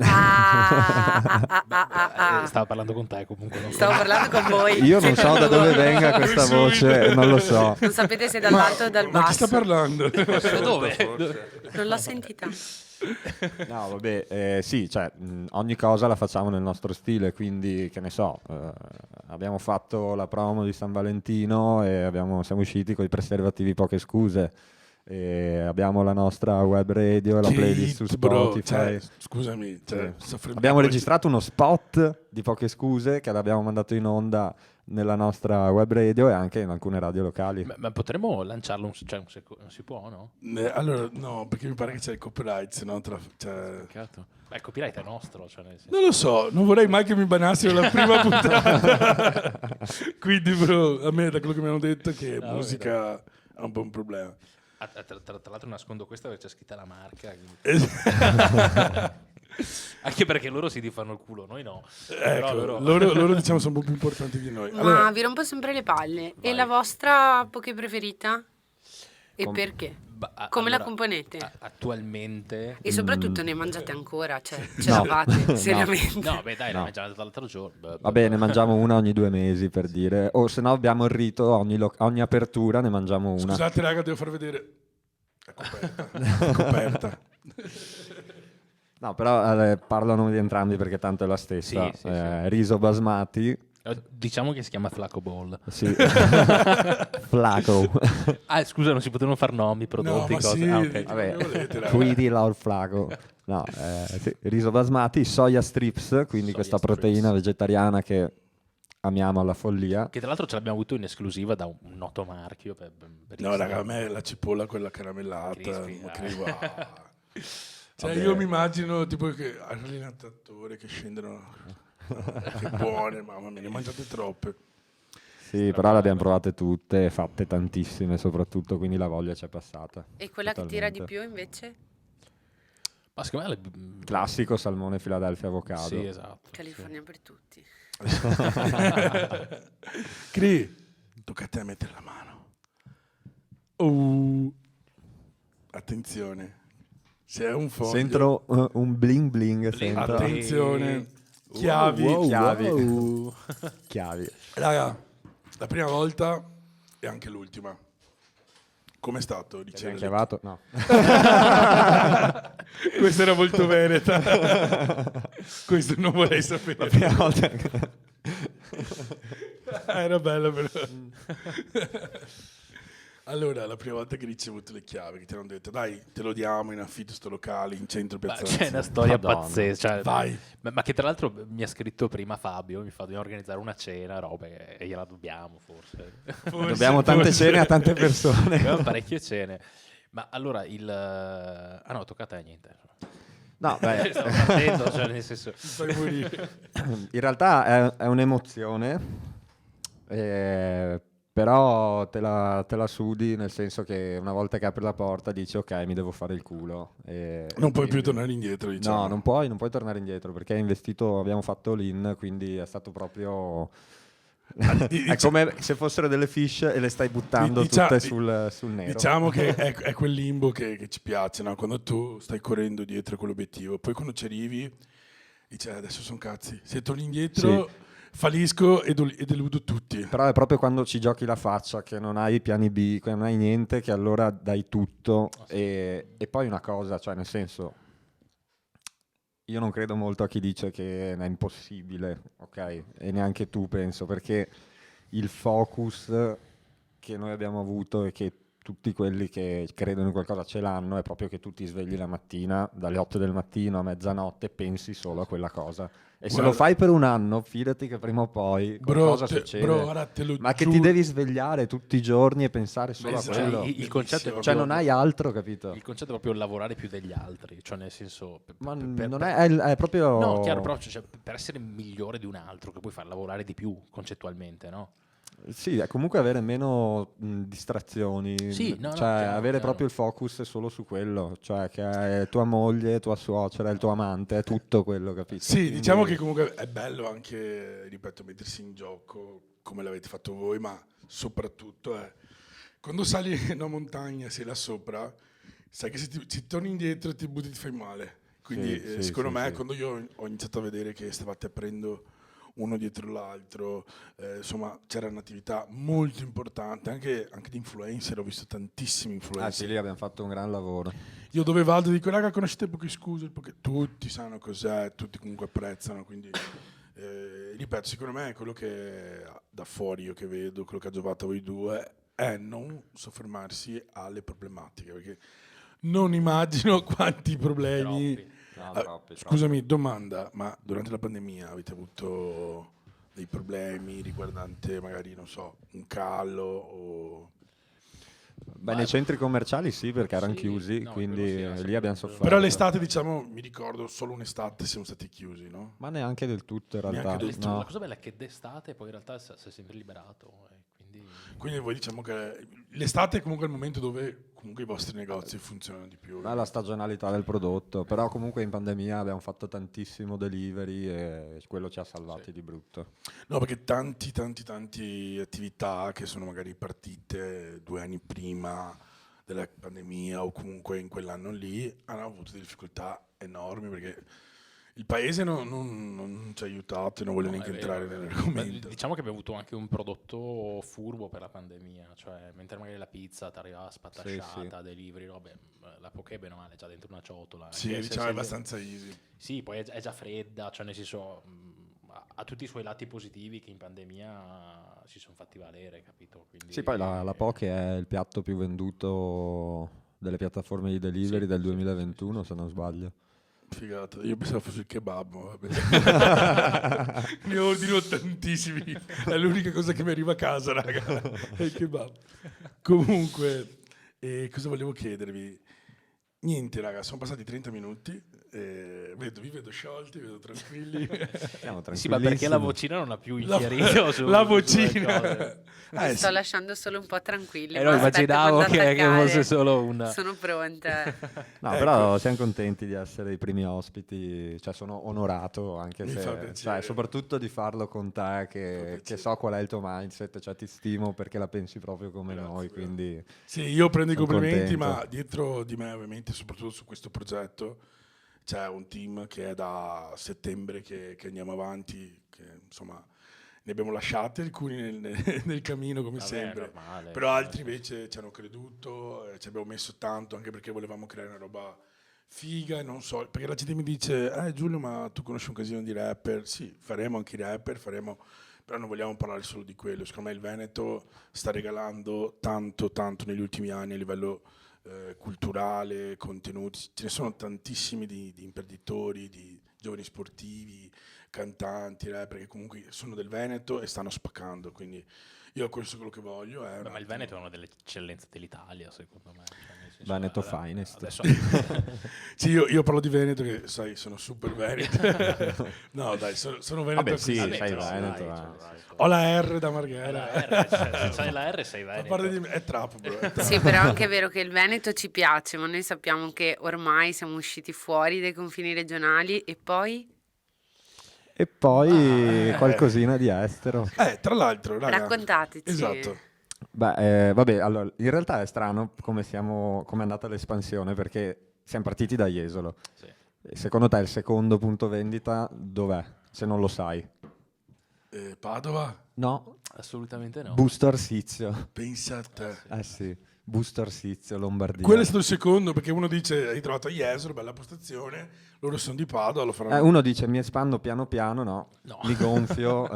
[SPEAKER 2] Stavo parlando con te comunque. Non
[SPEAKER 4] Stavo parlando con voi.
[SPEAKER 3] Io non so da dove venga questa voce, non lo so.
[SPEAKER 4] Non sapete se dall'alto o dal
[SPEAKER 1] Ma chi sta
[SPEAKER 4] basso.
[SPEAKER 1] parlando?
[SPEAKER 2] Dove?
[SPEAKER 4] Non l'ho sentita.
[SPEAKER 3] No, vabbè, sì, cioè, ogni cosa la facciamo nel nostro stile, quindi che ne so, abbiamo fatto la promo di San Valentino e siamo usciti con i preservativi Poche Scuse. E abbiamo la nostra web radio e la
[SPEAKER 1] Che
[SPEAKER 3] playlist su
[SPEAKER 1] hit, bro.
[SPEAKER 3] Spotify.
[SPEAKER 1] Cioè, scusami. Cioè,
[SPEAKER 3] Sì.
[SPEAKER 1] soffriamo-
[SPEAKER 3] Abbiamo registrato uno spot di Poche Scuse che l'abbiamo mandato in onda nella nostra web radio e anche in alcune radio locali.
[SPEAKER 2] Ma potremmo lanciarlo, cioè, non si può, no?
[SPEAKER 1] Allora, no, perché mi pare che c'è il copyright, se no cioè...
[SPEAKER 2] Peccato. Beh, il copyright è nostro, cioè nel senso...
[SPEAKER 1] Non lo so, non vorrei mai che mi banassero la prima puntata. Quindi, bro, a me da quello che mi hanno detto che
[SPEAKER 2] No,
[SPEAKER 1] musica è un po' un problema.
[SPEAKER 2] Tra l'altro nascondo questa perché c'è scritta la marca. quindi-
[SPEAKER 1] Ecco,
[SPEAKER 2] Anche perché loro si rifanno il culo, noi no. Però
[SPEAKER 1] loro diciamo sono un po' più importanti di noi.
[SPEAKER 4] Ma
[SPEAKER 1] Allora,
[SPEAKER 4] vi rompo sempre le palle.
[SPEAKER 2] Vai.
[SPEAKER 4] E la vostra poké preferita? E perché? Come
[SPEAKER 2] Allora,
[SPEAKER 4] la componete?
[SPEAKER 2] attualmente...
[SPEAKER 4] E soprattutto ne mangiate ancora? Cioè, ce
[SPEAKER 3] No.
[SPEAKER 4] l'avate? Seriamente?
[SPEAKER 2] No, beh dai,
[SPEAKER 3] No.
[SPEAKER 2] ne mangiamo l'altro giorno.
[SPEAKER 3] Va bene, mangiamo una ogni 2 mesi per dire, o se no abbiamo il rito, ogni apertura ne mangiamo una.
[SPEAKER 1] Scusate raga, devo far vedere. È coperta. È coperta.
[SPEAKER 3] No, però parlano di entrambi perché tanto è la stessa.
[SPEAKER 2] Sì, sì.
[SPEAKER 3] Riso basmati,
[SPEAKER 2] Diciamo che si chiama Flaco Ball.
[SPEAKER 3] sì. Flaco.
[SPEAKER 2] Ah, scusa, non si potevano far nomi,
[SPEAKER 1] No,
[SPEAKER 2] prodotti,
[SPEAKER 1] ma
[SPEAKER 2] cose.
[SPEAKER 1] sì,
[SPEAKER 2] Ah, ok.
[SPEAKER 1] dite
[SPEAKER 3] Vabbè,
[SPEAKER 1] come volete, raga.
[SPEAKER 3] Quidi Lord Flaco. No, sì, riso basmati, soia strips, quindi
[SPEAKER 2] Soia
[SPEAKER 3] questa
[SPEAKER 2] strips.
[SPEAKER 3] proteina vegetariana che amiamo alla follia.
[SPEAKER 2] Che tra l'altro ce l'abbiamo avuto in esclusiva da un noto marchio. Per
[SPEAKER 1] No, raga, a me la cipolla, quella caramellata,
[SPEAKER 2] Crispy,
[SPEAKER 1] ma
[SPEAKER 2] eh.
[SPEAKER 1] che arriva. Cioè,
[SPEAKER 3] Vabbè.
[SPEAKER 1] io mi immagino tipo che all'allenatore che scendono. Che buone, mamma mia, ne mangiate troppe.
[SPEAKER 3] Sì, però le abbiamo provate tutte, fatte tantissime soprattutto, quindi la voglia ci è passata.
[SPEAKER 4] E quella che tira di
[SPEAKER 3] Totalmente.
[SPEAKER 4] più invece?
[SPEAKER 2] Ma secondo me
[SPEAKER 3] Classico salmone Philadelphia avocado.
[SPEAKER 2] Sì, esatto.
[SPEAKER 4] California per tutti.
[SPEAKER 1] Cri, tocca a te mettere la mano. Attenzione. Se è un foglio.
[SPEAKER 3] Sento un bling bling, sento.
[SPEAKER 1] Attenzione. Chiavi.
[SPEAKER 3] Wow, chiavi.
[SPEAKER 2] Wow.
[SPEAKER 3] Chiavi.
[SPEAKER 1] Raga, la prima volta e anche l'ultima. Com'è stato
[SPEAKER 3] Ti
[SPEAKER 1] ricevere?
[SPEAKER 3] abbiamo chiavato? No.
[SPEAKER 1] Questa era molto veneta. Questo non vorrei sapere.
[SPEAKER 3] La prima volta.
[SPEAKER 1] Era bello però. Allora, la prima volta che hai ricevuto le chiavi, che ti hanno detto dai, te lo diamo in affitto sto locale in centro
[SPEAKER 2] Ma
[SPEAKER 1] Piazza
[SPEAKER 2] c'è una
[SPEAKER 1] Nazionale.
[SPEAKER 2] storia
[SPEAKER 3] Madonna.
[SPEAKER 2] pazzesca. Cioè,
[SPEAKER 1] Vai.
[SPEAKER 2] ma che tra l'altro mi ha scritto prima Fabio, mi fa dobbiamo organizzare una cena, robe, e gliela dobbiamo forse.
[SPEAKER 3] Dobbiamo tante cene a tante persone.
[SPEAKER 2] Abbiamo parecchie cene. Ma allora Ah no, tocca a te, niente.
[SPEAKER 3] No, beh,
[SPEAKER 2] Stavo partendo, cioè nel senso...
[SPEAKER 1] Fai morire.
[SPEAKER 3] in realtà è un'emozione, però te la sudi nel senso che una volta che apri la porta dici ok, mi devo fare il culo.
[SPEAKER 1] Non puoi più
[SPEAKER 3] quindi-
[SPEAKER 1] tornare indietro, diciamo.
[SPEAKER 3] No, non puoi tornare indietro perché abbiamo fatto l'in, quindi è stato proprio... è come se fossero delle fish e le stai buttando tutte sul nero.
[SPEAKER 1] Diciamo che è quel limbo che ci piace, no? Quando tu stai correndo dietro quell'obiettivo, poi quando ci arrivi dici adesso sono cazzi, se torni indietro fallisco e deludo tutti.
[SPEAKER 3] Però è proprio quando ci giochi la faccia che non hai piani B, che non hai niente, che allora dai tutto. E poi una cosa, cioè nel senso, io non credo molto a chi dice che è impossibile, ok? E neanche tu penso, perché il focus che noi abbiamo avuto e che tutti quelli che credono in qualcosa ce l'hanno è proprio che tu ti svegli la mattina, dalle 8 del mattino a mezzanotte, pensi solo a quella cosa. E se lo fai per un anno, fidati che prima o poi qualcosa succede.
[SPEAKER 1] Guarda, te lo
[SPEAKER 3] Ma che
[SPEAKER 1] giuro.
[SPEAKER 3] ti devi svegliare tutti i giorni e pensare solo a
[SPEAKER 1] Esatto.
[SPEAKER 3] quello.
[SPEAKER 2] Il concetto è
[SPEAKER 3] Cioè
[SPEAKER 2] proprio-
[SPEAKER 3] non hai altro, capito?
[SPEAKER 2] Il concetto è proprio lavorare più degli altri, cioè nel senso...
[SPEAKER 3] Ma non è proprio...
[SPEAKER 2] No, chiaro, però cioè, per essere migliore di un altro che puoi far lavorare di più concettualmente, no?
[SPEAKER 3] Sì, è comunque avere meno distrazioni,
[SPEAKER 2] Sì, no,
[SPEAKER 3] cioè
[SPEAKER 2] chiaro,
[SPEAKER 3] avere
[SPEAKER 2] chiaro.
[SPEAKER 3] proprio il focus solo su quello, cioè che è tua moglie, tua suocera, il tuo amante, è tutto quello, capito?
[SPEAKER 1] Sì,
[SPEAKER 3] Quindi-
[SPEAKER 1] diciamo che comunque è bello anche, ripeto, mettersi in gioco come l'avete fatto voi, ma soprattutto è quando sali una montagna, sei là sopra, sai che se ti torni indietro ti butti e ti fai male. Quindi
[SPEAKER 3] Sì,
[SPEAKER 1] secondo
[SPEAKER 3] sì,
[SPEAKER 1] me
[SPEAKER 3] sì.
[SPEAKER 1] quando io ho iniziato a vedere che stavate aprendo uno dietro l'altro, insomma c'era un'attività molto importante, anche di influencer, ho visto tantissimi
[SPEAKER 3] Ah
[SPEAKER 1] influencer.
[SPEAKER 3] sì, lì abbiamo fatto un gran lavoro.
[SPEAKER 1] Io dove vado dico raga conoscete pochi scusi, perché tutti sanno cos'è, tutti comunque apprezzano, quindi ripeto, secondo me quello che da fuori io che vedo, quello che ha giovato a voi due è non soffermarsi alle problematiche, perché non immagino quanti problemi...
[SPEAKER 2] Troppi.
[SPEAKER 3] No,
[SPEAKER 1] Ah,
[SPEAKER 3] troppi.
[SPEAKER 1] scusami, domanda, ma durante la pandemia avete avuto dei problemi riguardante magari, non so, un callo o...
[SPEAKER 3] Beh, nei centri commerciali sì, perché erano
[SPEAKER 2] Sì,
[SPEAKER 3] chiusi,
[SPEAKER 2] no,
[SPEAKER 3] quindi
[SPEAKER 2] quello sì, era
[SPEAKER 3] lì abbiamo
[SPEAKER 2] sempre-
[SPEAKER 3] sofferto.
[SPEAKER 1] Però l'estate, diciamo, mi ricordo, solo un'estate siamo stati chiusi, no?
[SPEAKER 3] Ma neanche del tutto in realtà.
[SPEAKER 1] Neanche del tutto.
[SPEAKER 3] no.
[SPEAKER 2] La cosa bella è che d'estate poi in realtà si è sempre liberato, quindi...
[SPEAKER 1] Quindi voi diciamo che l'estate è comunque il momento dove comunque i vostri negozi funzionano di più.
[SPEAKER 3] È la stagionalità del prodotto, però comunque in pandemia abbiamo fatto tantissimo delivery e quello ci ha salvati di brutto.
[SPEAKER 1] No, perché tanti attività che sono magari partite 2 anni prima della pandemia o comunque in quell'anno lì hanno avuto delle difficoltà enormi perché il paese non ci ha aiutato e non voglio
[SPEAKER 2] No,
[SPEAKER 1] neanche
[SPEAKER 2] è vero,
[SPEAKER 1] entrare
[SPEAKER 2] è vero.
[SPEAKER 1] nell'argomento.
[SPEAKER 2] Diciamo che abbiamo avuto anche un prodotto furbo per la pandemia, cioè mentre magari la pizza ti arrivava spatasciata, delivery, robe, la poké bene o male è già dentro una ciotola.
[SPEAKER 1] Sì,
[SPEAKER 2] Anche
[SPEAKER 1] diciamo è abbastanza easy.
[SPEAKER 2] Sì, poi è già fredda, cioè nel senso ha tutti i suoi lati positivi che in pandemia si sono fatti valere, capito? Quindi,
[SPEAKER 3] Sì, poi la Poke è il piatto più venduto delle piattaforme di delivery
[SPEAKER 2] Sì,
[SPEAKER 3] del
[SPEAKER 2] sì,
[SPEAKER 3] 2021,
[SPEAKER 2] sì,
[SPEAKER 3] se non sbaglio.
[SPEAKER 1] Figata, io pensavo fosse il kebab, ma vabbè. Ne ordino tantissimi, è l'unica cosa che mi arriva a casa, raga, è il kebab. Comunque, cosa volevo chiedervi? Niente, raga, sono passati 30 minuti, vi vedo sciolti, vi vedo tranquilli.
[SPEAKER 3] Siamo
[SPEAKER 2] Sì, ma perché la
[SPEAKER 3] tranquillissimi.
[SPEAKER 2] vocina non ha più
[SPEAKER 1] La,
[SPEAKER 2] infierito su,
[SPEAKER 1] la
[SPEAKER 2] sulle
[SPEAKER 1] vocina.
[SPEAKER 2] cose.
[SPEAKER 4] Vi sto
[SPEAKER 1] Sì.
[SPEAKER 4] lasciando solo un po' tranquilli,
[SPEAKER 2] No,
[SPEAKER 4] ma aspetto
[SPEAKER 2] immaginavo
[SPEAKER 4] quando
[SPEAKER 2] che
[SPEAKER 4] attaccare.
[SPEAKER 2] fosse solo una...
[SPEAKER 4] Sono pronta.
[SPEAKER 3] No,
[SPEAKER 1] Ecco.
[SPEAKER 3] però siamo contenti di essere i primi ospiti, cioè sono onorato anche
[SPEAKER 1] Mi fa
[SPEAKER 3] se,
[SPEAKER 1] piacere.
[SPEAKER 3] sai, soprattutto di farlo con te
[SPEAKER 1] Mi fa
[SPEAKER 3] che
[SPEAKER 1] piacere.
[SPEAKER 3] so qual è il tuo mindset, cioè ti stimo perché la pensi proprio come
[SPEAKER 1] Grazie,
[SPEAKER 3] noi,
[SPEAKER 1] grazie.
[SPEAKER 3] quindi
[SPEAKER 1] Sì, io prendo i
[SPEAKER 3] Sono
[SPEAKER 1] complimenti,
[SPEAKER 3] contento.
[SPEAKER 1] ma dietro di me, ovviamente, soprattutto su questo progetto, c'è un team che è da settembre che andiamo avanti, che insomma ne abbiamo lasciati alcuni nel cammino come
[SPEAKER 2] Vabbè,
[SPEAKER 1] sempre,
[SPEAKER 2] è normale,
[SPEAKER 1] però
[SPEAKER 2] cioè,
[SPEAKER 1] altri invece ci hanno creduto, ci abbiamo messo tanto anche perché volevamo creare una roba figa e non so, perché la gente mi dice, Giulio, ma tu conosci un casino di rapper? Sì, faremo anche i rapper, però non vogliamo parlare solo di quello, secondo me il Veneto sta regalando tanto, tanto negli ultimi anni a livello culturale, contenuti, ce ne sono tantissimi di imprenditori, di giovani sportivi, cantanti, rapper che comunque sono del Veneto e stanno spaccando, quindi io questo è quello che voglio.
[SPEAKER 2] Beh, ma il Veneto è una delle eccellenze dell'Italia, secondo me. Cioè, nel senso,
[SPEAKER 3] Veneto Finest.
[SPEAKER 2] Adesso,
[SPEAKER 1] Sì, io parlo di Veneto che sai, sono super Veneto. No, dai, sono Veneto
[SPEAKER 3] Vabbè, sì,
[SPEAKER 1] così.
[SPEAKER 3] sai,
[SPEAKER 2] però,
[SPEAKER 3] Veneto,
[SPEAKER 2] dai,
[SPEAKER 3] eh.
[SPEAKER 2] cioè,
[SPEAKER 1] Ho la R da
[SPEAKER 2] la
[SPEAKER 1] Marghera.
[SPEAKER 2] R, cioè, se c'hai la R sei
[SPEAKER 1] Fa
[SPEAKER 2] Veneto.
[SPEAKER 1] parte di me, è trap, bro. È trap.
[SPEAKER 4] Sì, però è anche vero che il Veneto ci piace, ma noi sappiamo che ormai siamo usciti fuori dai confini regionali e poi
[SPEAKER 3] E poi
[SPEAKER 1] Ah,
[SPEAKER 3] qualcosina di estero.
[SPEAKER 1] Tra l'altro, raga.
[SPEAKER 4] raccontateci.
[SPEAKER 1] Esatto.
[SPEAKER 3] Beh, vabbè, allora, in realtà è strano come è andata l'espansione perché siamo partiti da Jesolo.
[SPEAKER 2] Sì.
[SPEAKER 3] E secondo te il secondo punto vendita dov'è? Se non lo sai.
[SPEAKER 1] Padova?
[SPEAKER 3] No,
[SPEAKER 2] Assolutamente no.
[SPEAKER 3] Busto Arsizio.
[SPEAKER 1] Pensa a te.
[SPEAKER 3] Eh sì, Busto Arsizio, Lombardia.
[SPEAKER 1] Quello è stato il secondo, perché uno dice hai trovato a Jesolo, bella postazione, loro sono di Padova, lo faranno.
[SPEAKER 3] Uno dice mi espando piano piano, no,
[SPEAKER 2] No.
[SPEAKER 3] mi gonfio,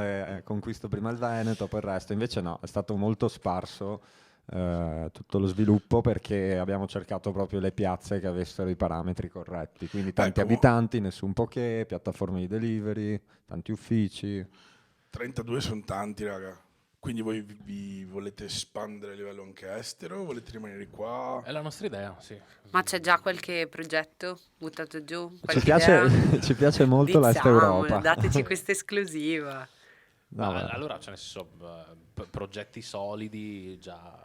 [SPEAKER 3] conquisto prima il Veneto, poi il resto. Invece no, è stato molto sparso tutto lo sviluppo perché abbiamo cercato proprio le piazze che avessero i parametri corretti. Quindi tanti abitanti, nessun poké, piattaforme di delivery, tanti uffici.
[SPEAKER 1] 32 sono tanti, raga. Quindi voi vi volete espandere a livello anche estero? Volete rimanere qua?
[SPEAKER 2] È la nostra idea, sì.
[SPEAKER 4] Ma c'è già qualche progetto buttato giù?
[SPEAKER 3] Ci
[SPEAKER 4] Qualche
[SPEAKER 3] piace,
[SPEAKER 4] idea?
[SPEAKER 3] ci piace molto l'Est
[SPEAKER 4] Diciamolo,
[SPEAKER 3] Europa.
[SPEAKER 4] dateci questa esclusiva.
[SPEAKER 3] No,
[SPEAKER 2] Ma
[SPEAKER 3] beh.
[SPEAKER 2] allora, cioè, nel senso, progetti solidi già...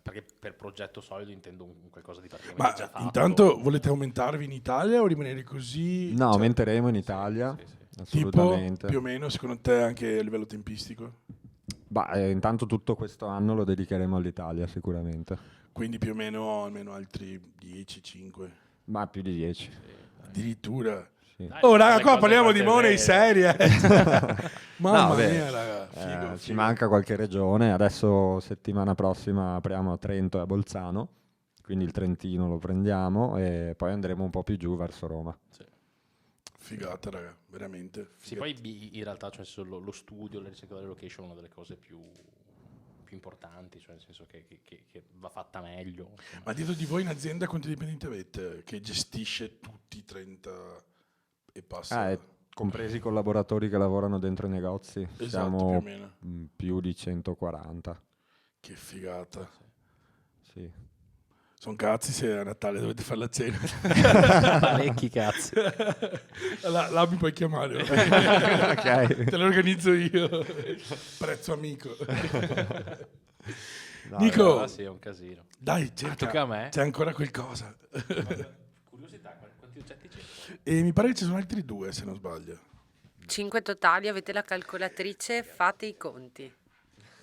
[SPEAKER 2] Perché per progetto solido intendo un qualcosa di praticamente
[SPEAKER 1] Ma
[SPEAKER 2] già fatto.
[SPEAKER 1] intanto volete aumentarvi in Italia o rimanere così?
[SPEAKER 3] No,
[SPEAKER 1] Cioè,
[SPEAKER 3] aumenteremo in Italia,
[SPEAKER 2] sì, sì.
[SPEAKER 1] tipo,
[SPEAKER 3] assolutamente.
[SPEAKER 1] più o meno, secondo te, anche a livello tempistico?
[SPEAKER 3] Intanto tutto questo anno lo dedicheremo all'Italia sicuramente,
[SPEAKER 1] Quindi più o meno almeno altri 10, 5.
[SPEAKER 3] ma più di 10.
[SPEAKER 1] Addirittura.
[SPEAKER 3] Sì.
[SPEAKER 2] Dai,
[SPEAKER 1] Oh, raga,
[SPEAKER 2] le
[SPEAKER 1] qua
[SPEAKER 2] cose
[SPEAKER 1] parliamo di
[SPEAKER 2] fatte
[SPEAKER 1] money
[SPEAKER 2] bene.
[SPEAKER 1] serie. Mamma
[SPEAKER 3] No, vabbè,
[SPEAKER 1] mia, raga. Figo,
[SPEAKER 3] ci
[SPEAKER 1] figo.
[SPEAKER 3] manca qualche regione, adesso settimana prossima apriamo a Trento e a Bolzano, quindi il Trentino lo prendiamo e poi andremo un po' più giù verso Roma.
[SPEAKER 2] Sì.
[SPEAKER 1] Figata, raga, veramente.
[SPEAKER 2] Sì,
[SPEAKER 1] figata.
[SPEAKER 2] poi in realtà cioè, lo studio, la ricerca delle location è una delle cose più importanti, cioè nel senso che va fatta meglio. insomma.
[SPEAKER 1] Ma dietro di voi in azienda quanti dipendenti avete che gestisce tutti i 30 e passa?
[SPEAKER 3] Compresi i collaboratori che lavorano dentro i negozi,
[SPEAKER 1] Esatto,
[SPEAKER 3] siamo
[SPEAKER 1] più o meno.
[SPEAKER 3] più di 140.
[SPEAKER 1] Che figata.
[SPEAKER 3] Sì.
[SPEAKER 1] Sono cazzi se a Natale dovete fare la cena.
[SPEAKER 2] Parecchi cazzi.
[SPEAKER 1] Là mi puoi chiamare.
[SPEAKER 3] Ok.
[SPEAKER 1] Te lo organizzo io. Prezzo amico.
[SPEAKER 3] No,
[SPEAKER 1] Nico,
[SPEAKER 2] Allora sì, è un casino.
[SPEAKER 1] dai, cerca.
[SPEAKER 2] tocca a me?
[SPEAKER 1] C'è ancora qualcosa.
[SPEAKER 2] Curiosità, quanti oggetti c'è?
[SPEAKER 1] E mi pare che ci sono altri 2, se non sbaglio.
[SPEAKER 4] 5 totali, avete la calcolatrice, fate i conti.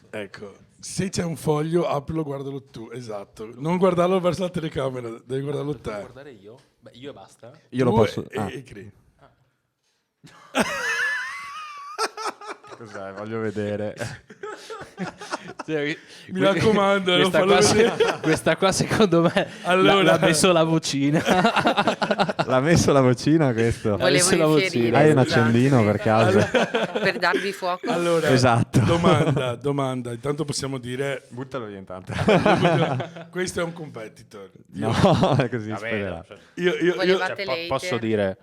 [SPEAKER 1] Ecco, se c'è un foglio, aprilo, guardalo tu, esatto. Non guardarlo verso la telecamera, devi guardarlo
[SPEAKER 2] Devo
[SPEAKER 1] te.
[SPEAKER 2] guardare io? Beh, io e basta.
[SPEAKER 3] Io lo
[SPEAKER 1] Tu
[SPEAKER 3] posso...
[SPEAKER 1] e Cri.
[SPEAKER 3] Cos'è? Voglio vedere.
[SPEAKER 2] Cioè,
[SPEAKER 1] Mi raccomando, non
[SPEAKER 2] questa,
[SPEAKER 1] fallo
[SPEAKER 2] qua,
[SPEAKER 1] vedere.
[SPEAKER 2] questa qua secondo me
[SPEAKER 1] Allora.
[SPEAKER 2] l'ha messo la vocina.
[SPEAKER 3] L'ha messo la vocina questo?
[SPEAKER 2] Ha
[SPEAKER 4] Volevo
[SPEAKER 2] messo la
[SPEAKER 4] infierire,
[SPEAKER 2] vocina.
[SPEAKER 3] Hai un
[SPEAKER 4] scusate.
[SPEAKER 3] accendino per caso?
[SPEAKER 4] Per darvi fuoco.
[SPEAKER 1] Allora,
[SPEAKER 3] Esatto.
[SPEAKER 1] domanda. Intanto possiamo dire,
[SPEAKER 3] Buttalo via intanto.
[SPEAKER 1] questo è un competitor.
[SPEAKER 3] No, è così
[SPEAKER 2] Vabbè,
[SPEAKER 3] spoilerà.
[SPEAKER 2] cioè,
[SPEAKER 4] Volevate
[SPEAKER 2] cioè,
[SPEAKER 4] late?
[SPEAKER 2] posso dire,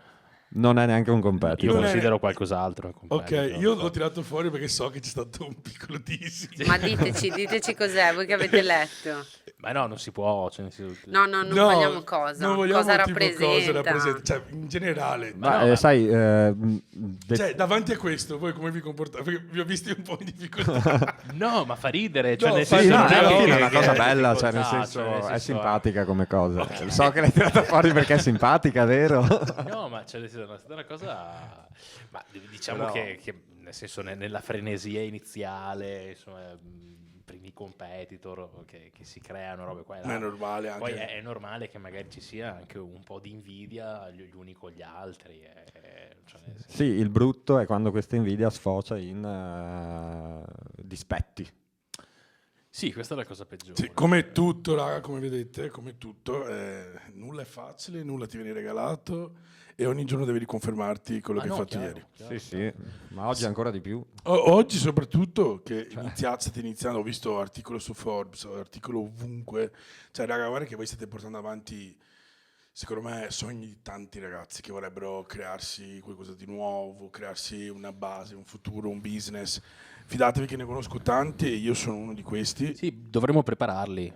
[SPEAKER 3] Non è neanche un
[SPEAKER 2] io
[SPEAKER 3] competitor.
[SPEAKER 1] Non è-
[SPEAKER 2] considero qualcos'altro.
[SPEAKER 1] Ok,
[SPEAKER 2] competitor.
[SPEAKER 1] io l'ho tirato fuori perché so che c'è stato un piccolo dissing.
[SPEAKER 4] Ma diteci cos'è, voi che avete letto.
[SPEAKER 2] Ma no, non si può. Cioè, nel senso-
[SPEAKER 4] No, non
[SPEAKER 1] No,
[SPEAKER 4] vogliamo cosa.
[SPEAKER 1] non vogliamo
[SPEAKER 4] cosa
[SPEAKER 1] tipo
[SPEAKER 4] rappresenta.
[SPEAKER 1] cioè in generale.
[SPEAKER 3] Ma
[SPEAKER 2] no,
[SPEAKER 3] sai,
[SPEAKER 1] Cioè, davanti a questo, voi come vi comportate? Perché vi ho visti un po' in difficoltà.
[SPEAKER 2] No, ma fa ridere. Cioè,
[SPEAKER 1] No,
[SPEAKER 2] nel
[SPEAKER 1] fa
[SPEAKER 3] sì,
[SPEAKER 2] senso,
[SPEAKER 3] no,
[SPEAKER 1] ridere,
[SPEAKER 2] non
[SPEAKER 3] alla
[SPEAKER 2] è
[SPEAKER 3] fine
[SPEAKER 2] che-
[SPEAKER 3] è una
[SPEAKER 2] che-
[SPEAKER 3] cosa
[SPEAKER 2] che
[SPEAKER 3] bella, cioè nel
[SPEAKER 2] difficoltà,
[SPEAKER 3] senso,
[SPEAKER 2] cioè, nel
[SPEAKER 3] è
[SPEAKER 2] senso,
[SPEAKER 3] simpatica come cosa. So che l'hai tirata fuori perché è simpatica, vero?
[SPEAKER 2] No, ma cioè, nel senso, è stata una cosa. Ma diciamo
[SPEAKER 3] Però-
[SPEAKER 2] che nel senso, nella frenesia iniziale, insomma, primi competitor che si creano, robe qua e là.
[SPEAKER 1] Ma è normale anche.
[SPEAKER 2] Poi è normale che magari ci sia anche un po' di invidia gli uni con gli altri. Cioè, nel senso-
[SPEAKER 3] Sì, il brutto è quando questa invidia sfocia in dispetti.
[SPEAKER 2] Sì, questa è la cosa peggiore.
[SPEAKER 1] Sì, come tutto, raga, come vedete, come tutto, nulla è facile, nulla ti viene regalato e ogni giorno devi riconfermarti quello che hai fatto
[SPEAKER 2] chiaro,
[SPEAKER 1] ieri.
[SPEAKER 2] chiaro.
[SPEAKER 3] Sì, ma oggi ancora di più.
[SPEAKER 1] Oggi soprattutto che
[SPEAKER 3] Cioè.
[SPEAKER 1] state iniziando, ho visto articolo su Forbes, articolo ovunque, cioè raga, guarda che voi state portando avanti, secondo me, sogni di tanti ragazzi che vorrebbero crearsi qualcosa di nuovo, crearsi una base, un futuro, un business. Fidatevi che ne conosco tanti e io sono uno di questi.
[SPEAKER 2] Sì, dovremmo prepararli.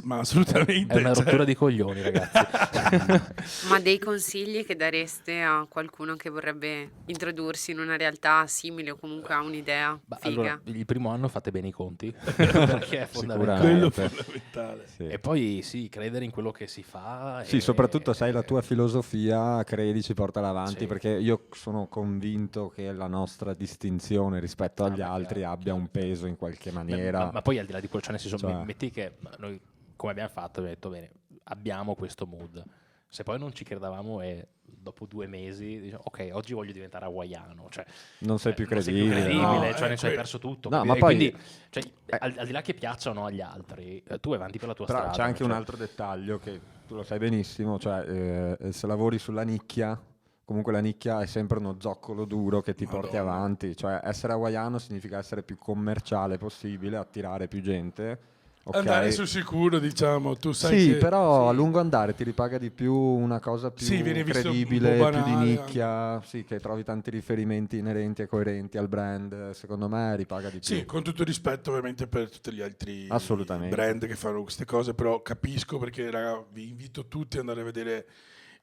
[SPEAKER 1] Ma assolutamente.
[SPEAKER 2] È una
[SPEAKER 1] cioè,
[SPEAKER 2] rottura di coglioni, ragazzi.
[SPEAKER 4] Ma dei consigli che dareste a qualcuno che vorrebbe introdursi in una realtà simile o comunque ha un'idea
[SPEAKER 2] Ma
[SPEAKER 4] figa?
[SPEAKER 2] allora, il primo anno fate bene i conti, perché è fondamentale.
[SPEAKER 1] quello
[SPEAKER 3] Sì.
[SPEAKER 1] fondamentale.
[SPEAKER 3] Sì.
[SPEAKER 2] E poi sì, credere in quello che si fa.
[SPEAKER 3] Sì, soprattutto sai la tua filosofia, credi, ci porta avanti,
[SPEAKER 2] Sì.
[SPEAKER 3] perché io sono convinto che la nostra distinzione rispetto agli
[SPEAKER 2] ma
[SPEAKER 3] altri
[SPEAKER 2] chiaro,
[SPEAKER 3] abbia un peso in qualche maniera.
[SPEAKER 2] Ma poi al di là di quello, cioè nel senso,
[SPEAKER 3] Cioè-
[SPEAKER 2] metti che noi, come abbiamo fatto, abbiamo detto bene, abbiamo questo mood. Se poi non ci credevamo e dopo 2 mesi diciamo, ok, oggi voglio diventare hawaiano, cioè
[SPEAKER 3] Non sei più
[SPEAKER 2] non
[SPEAKER 3] credibile.
[SPEAKER 1] No,
[SPEAKER 2] cioè nel senso, hai
[SPEAKER 1] que-
[SPEAKER 2] perso tutto.
[SPEAKER 3] No,
[SPEAKER 2] capito?
[SPEAKER 3] ma
[SPEAKER 2] E
[SPEAKER 3] poi-
[SPEAKER 2] quindi, cioè, al di là che piacciono agli altri, tu vai avanti per la tua
[SPEAKER 3] Però
[SPEAKER 2] strada.
[SPEAKER 3] c'è anche
[SPEAKER 2] cioè-
[SPEAKER 3] un altro dettaglio che tu lo sai benissimo, cioè se lavori sulla nicchia, comunque la nicchia è sempre uno zoccolo duro che ti porti
[SPEAKER 1] Madonna.
[SPEAKER 3] avanti, cioè essere hawaiano significa essere più commerciale possibile, attirare più gente. Ok.
[SPEAKER 1] Andare sul sicuro, diciamo, tu sai
[SPEAKER 3] Sì,
[SPEAKER 1] che...
[SPEAKER 3] però a lungo andare ti ripaga di più una cosa più
[SPEAKER 1] Sì, viene visto un
[SPEAKER 3] credibile,
[SPEAKER 1] po'
[SPEAKER 3] più di
[SPEAKER 1] banale
[SPEAKER 3] nicchia, sì, che trovi tanti riferimenti inerenti e coerenti al brand, secondo me ripaga di più.
[SPEAKER 1] Sì, con tutto il rispetto ovviamente per tutti gli altri
[SPEAKER 3] Assolutamente.
[SPEAKER 1] brand che fanno queste cose, però capisco perché raga, vi invito tutti ad andare a vedere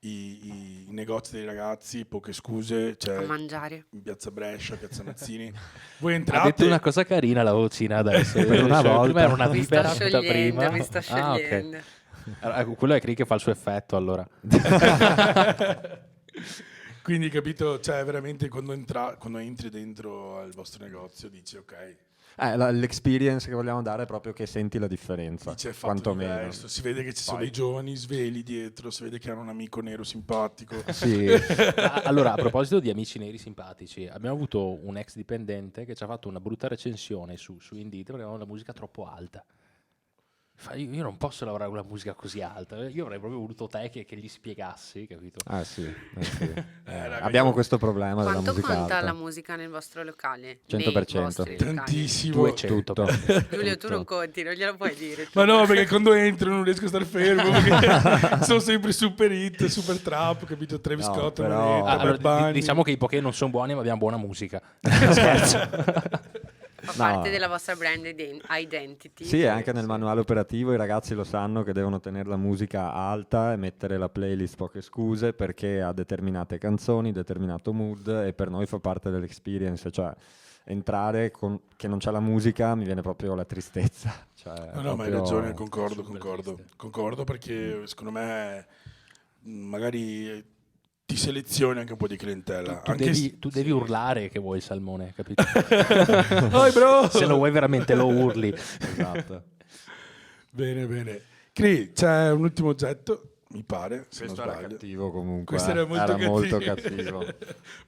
[SPEAKER 1] i negozi dei ragazzi, poche scuse,
[SPEAKER 4] A
[SPEAKER 1] cioè
[SPEAKER 4] mangiare.
[SPEAKER 1] in Piazza Brescia, Piazza Mazzini. Voi
[SPEAKER 2] Ha
[SPEAKER 1] entrate...
[SPEAKER 2] detto una cosa carina la vocina adesso.
[SPEAKER 3] Per una volta.
[SPEAKER 2] Prima era una
[SPEAKER 4] Mi sto
[SPEAKER 2] vipera
[SPEAKER 4] sciogliendo,
[SPEAKER 2] prima.
[SPEAKER 4] mi sto
[SPEAKER 2] Ah, ok.
[SPEAKER 4] sciogliendo.
[SPEAKER 2] Allora, quello è Cri che fa il suo effetto allora.
[SPEAKER 1] Quindi capito, cioè veramente quando entri dentro al vostro negozio dici ok,
[SPEAKER 3] L'experience che vogliamo dare è proprio che senti la differenza,
[SPEAKER 1] dice è fatto
[SPEAKER 3] quantomeno.
[SPEAKER 1] diverso, si vede che ci sono
[SPEAKER 3] Poi-
[SPEAKER 1] dei giovani svegli dietro, si vede che hanno un amico nero simpatico.
[SPEAKER 3] Sì,
[SPEAKER 2] Allora, a proposito di amici neri simpatici, abbiamo avuto un ex dipendente che ci ha fatto una brutta recensione su Indeed perché avevamo la musica troppo alta. Fa, io non posso lavorare con la musica così alta. Io avrei proprio voluto te che gli spiegassi, capito?
[SPEAKER 3] sì, sì.
[SPEAKER 1] raga,
[SPEAKER 3] Abbiamo
[SPEAKER 1] io-
[SPEAKER 3] questo problema della
[SPEAKER 4] Quanto
[SPEAKER 3] musica
[SPEAKER 4] conta
[SPEAKER 3] alta.
[SPEAKER 4] la musica nel vostro locale?
[SPEAKER 3] 100%.
[SPEAKER 4] Nei vostri locali?
[SPEAKER 1] Tantissimo.
[SPEAKER 2] 200.
[SPEAKER 3] Tutto.
[SPEAKER 4] Giulio, tu
[SPEAKER 3] Tutto.
[SPEAKER 4] non conti, non glielo puoi dire. tu.
[SPEAKER 1] Ma no, perché quando entro non riesco a stare fermo, perché sono sempre super hit, super trap, capito? Travis
[SPEAKER 3] No,
[SPEAKER 1] Scott,
[SPEAKER 3] però-
[SPEAKER 1] Manetta,
[SPEAKER 2] Ah, allora,
[SPEAKER 1] Bad Bunny.
[SPEAKER 2] diciamo che i poké non sono buoni, ma abbiamo buona musica. Scherzo.
[SPEAKER 4] Fa
[SPEAKER 3] No.
[SPEAKER 4] parte della vostra brand identity.
[SPEAKER 3] Sì, e anche nel manuale operativo i ragazzi lo sanno che devono tenere la musica alta e mettere la playlist poche scuse perché ha determinate canzoni, determinato mood e per noi fa parte dell'experience, cioè entrare che non c'è la musica mi viene proprio la tristezza. Cioè,
[SPEAKER 1] No, ma hai
[SPEAKER 3] proprio-
[SPEAKER 1] ragione, concordo,
[SPEAKER 2] Super
[SPEAKER 1] concordo.
[SPEAKER 2] triste.
[SPEAKER 1] Concordo perché secondo me magari ti selezioni anche un po' di clientela.
[SPEAKER 2] Tu devi urlare che vuoi il salmone, capito?
[SPEAKER 1] Dai, bro!
[SPEAKER 2] Se lo vuoi veramente lo urli.
[SPEAKER 3] Esatto.
[SPEAKER 1] Bene. Cri, c'è un ultimo oggetto, mi pare, se
[SPEAKER 3] Questo
[SPEAKER 1] non
[SPEAKER 3] era
[SPEAKER 1] sbaglio.
[SPEAKER 3] cattivo comunque.
[SPEAKER 1] Questo era molto
[SPEAKER 3] cattivo.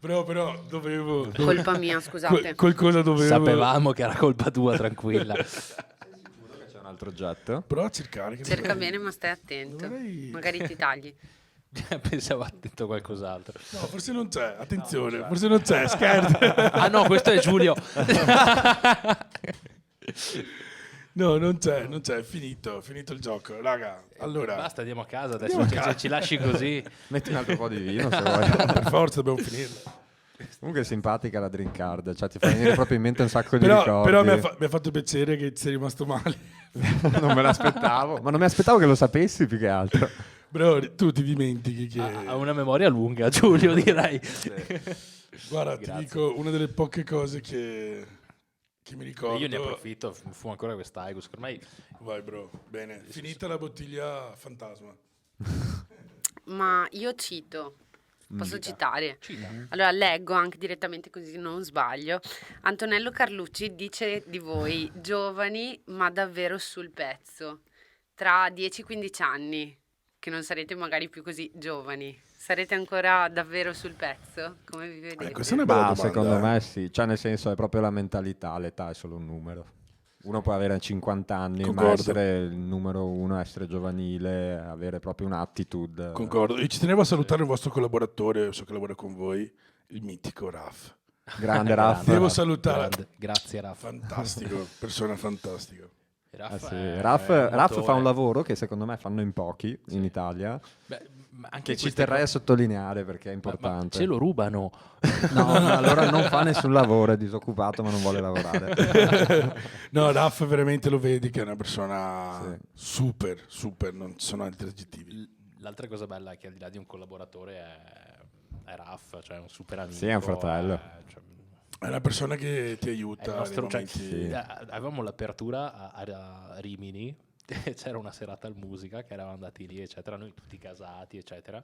[SPEAKER 1] Però dovevo...
[SPEAKER 4] Colpa mia, scusate.
[SPEAKER 1] Qualcosa dovevo...
[SPEAKER 2] Sapevamo che era colpa tua, tranquilla.
[SPEAKER 3] Sicuro che c'è un altro oggetto?
[SPEAKER 1] Prova a cercare. Che
[SPEAKER 4] Cerca
[SPEAKER 1] dovrei-
[SPEAKER 4] bene, ma stai attento.
[SPEAKER 1] dovrei-
[SPEAKER 4] Magari ti tagli.
[SPEAKER 2] Pensavo ha detto qualcos'altro.
[SPEAKER 1] No, forse non c'è, attenzione, forse non c'è, scherzo.
[SPEAKER 2] Ah no, questo è Giulio.
[SPEAKER 1] No, non c'è, è finito il gioco. Raga, allora,
[SPEAKER 2] Basta, andiamo a casa adesso.
[SPEAKER 1] Andiamo a casa.
[SPEAKER 2] Ci lasci così.
[SPEAKER 3] Metti un altro po' di vino se vuoi.
[SPEAKER 1] per forza dobbiamo finirla.
[SPEAKER 3] Comunque è simpatica la drink card, cioè ti fa venire proprio in mente un sacco di ricordi.
[SPEAKER 1] Però mi ha fatto piacere che ti sei rimasto male.
[SPEAKER 3] Non me l'aspettavo, ma non mi aspettavo che lo sapessi più che altro.
[SPEAKER 1] Bro, tu ti dimentichi che...
[SPEAKER 2] Ha una memoria lunga, Giulio, direi.
[SPEAKER 1] Guarda, ti
[SPEAKER 2] Grazie.
[SPEAKER 1] dico una delle poche cose che mi ricordo.
[SPEAKER 2] Io ne approfitto, fumo ancora quest'Aigus. Ormai
[SPEAKER 1] Vai, bro. Bene, finita la bottiglia fantasma.
[SPEAKER 4] Ma io cito, posso citare?
[SPEAKER 2] Cita.
[SPEAKER 4] Allora leggo anche direttamente così non sbaglio. Antonello Carlucci dice di voi giovani ma davvero sul pezzo. Tra 10-15 anni, che non sarete magari più così giovani, sarete ancora davvero sul pezzo? Come vi vedete?
[SPEAKER 1] Questa è una bella
[SPEAKER 3] Ma
[SPEAKER 1] domanda.
[SPEAKER 3] secondo me sì, cioè nel senso è proprio la mentalità, l'età è solo un numero. Uno può avere 50 anni, ma
[SPEAKER 1] Concordo.
[SPEAKER 3] essere il numero uno, essere giovanile, avere proprio un'attitude.
[SPEAKER 1] Concordo. Io ci tenevo a salutare il vostro collaboratore, so che lavora con voi, il mitico Raf.
[SPEAKER 3] Grande Raff.
[SPEAKER 1] Devo salutare.
[SPEAKER 2] Grande. Grazie, Raffa.
[SPEAKER 1] Fantastico, persona fantastica.
[SPEAKER 2] Raffa
[SPEAKER 3] Sì.
[SPEAKER 2] è
[SPEAKER 3] Raff
[SPEAKER 2] un
[SPEAKER 3] fa un
[SPEAKER 2] motore.
[SPEAKER 3] lavoro che secondo me fanno in pochi in Italia,
[SPEAKER 2] Beh, ma anche
[SPEAKER 3] che ci
[SPEAKER 2] queste
[SPEAKER 3] terrei a
[SPEAKER 2] cose-
[SPEAKER 3] sottolineare perché è
[SPEAKER 2] ma
[SPEAKER 3] importante.
[SPEAKER 2] ce lo rubano.
[SPEAKER 3] No, allora non fa nessun lavoro, è disoccupato ma non vuole lavorare.
[SPEAKER 1] No, Raf veramente lo vedi che è una persona
[SPEAKER 3] Sì.
[SPEAKER 1] super, non ci sono altri aggettivi.
[SPEAKER 2] L'altra cosa bella è che al di là di un collaboratore è Raff, cioè un super amico.
[SPEAKER 3] Sì, è un fratello.
[SPEAKER 2] cioè,
[SPEAKER 1] È una persona che ti
[SPEAKER 2] è il
[SPEAKER 1] aiuta
[SPEAKER 2] nostro,
[SPEAKER 1] nei
[SPEAKER 2] cioè,
[SPEAKER 1] momenti...
[SPEAKER 2] avevamo l'apertura a Rimini, c'era una serata al musica che eravamo andati lì, eccetera, noi tutti casati, eccetera.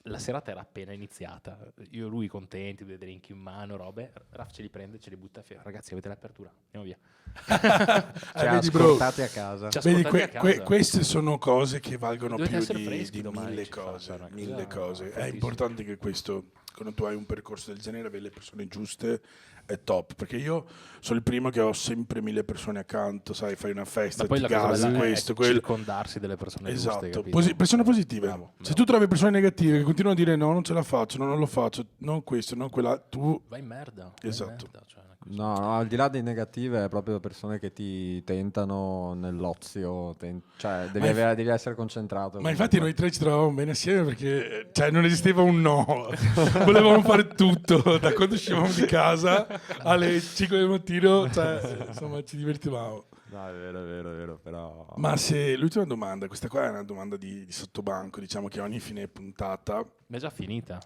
[SPEAKER 2] La serata era appena iniziata, io e lui contenti, due drink in mano, robe. Raff ce li prende, ce li butta a fianco. Ragazzi, avete l'apertura, andiamo via.
[SPEAKER 3] Ci ha
[SPEAKER 1] vedi, bro?
[SPEAKER 3] ascoltati a casa.
[SPEAKER 2] Ci ha
[SPEAKER 1] Vedi,
[SPEAKER 2] ascoltati a casa.
[SPEAKER 1] queste sono cose che valgono
[SPEAKER 2] Dovete
[SPEAKER 1] più
[SPEAKER 2] essere
[SPEAKER 1] di
[SPEAKER 2] freschi domani,
[SPEAKER 1] mille
[SPEAKER 2] ci fa,
[SPEAKER 1] cose.
[SPEAKER 2] cioè, una cosa
[SPEAKER 1] Mille cose. È
[SPEAKER 2] fortissima.
[SPEAKER 1] importante che questo, quando tu hai un percorso del genere, avere le persone giuste è top. Perché io sono il primo che ho sempre 1000 persone accanto, sai, fai una festa,
[SPEAKER 2] Ma poi
[SPEAKER 1] ti
[SPEAKER 2] la cosa
[SPEAKER 1] gasi,
[SPEAKER 2] bella
[SPEAKER 1] questo,
[SPEAKER 2] è
[SPEAKER 1] quello.
[SPEAKER 2] circondarsi delle persone giuste,
[SPEAKER 1] Esatto,
[SPEAKER 2] capito?
[SPEAKER 1] persone positive.
[SPEAKER 2] Bravo,
[SPEAKER 1] Se
[SPEAKER 2] bravo.
[SPEAKER 1] tu trovi persone negative che continuano a dire no, non ce la faccio, no, non lo faccio, non questo, non quella, tu...
[SPEAKER 2] Vai in merda. vai in
[SPEAKER 1] Esatto.
[SPEAKER 2] merda, cioè, una cosa-
[SPEAKER 3] No, al di là dei negativi è proprio persone che ti tentano nell'ozio, cioè
[SPEAKER 1] Ma inf-
[SPEAKER 3] devi essere concentrato.
[SPEAKER 1] Ma infatti noi tre ci trovavamo bene assieme perché cioè, non esisteva un no, volevamo fare tutto, da quando uscivamo di casa alle 5 del mattino, cioè, insomma ci divertivamo.
[SPEAKER 3] No, è vero, però...
[SPEAKER 1] Ma se l'ultima domanda, questa qua è una domanda di sottobanco, diciamo che ogni fine puntata,
[SPEAKER 2] Ma è già finita.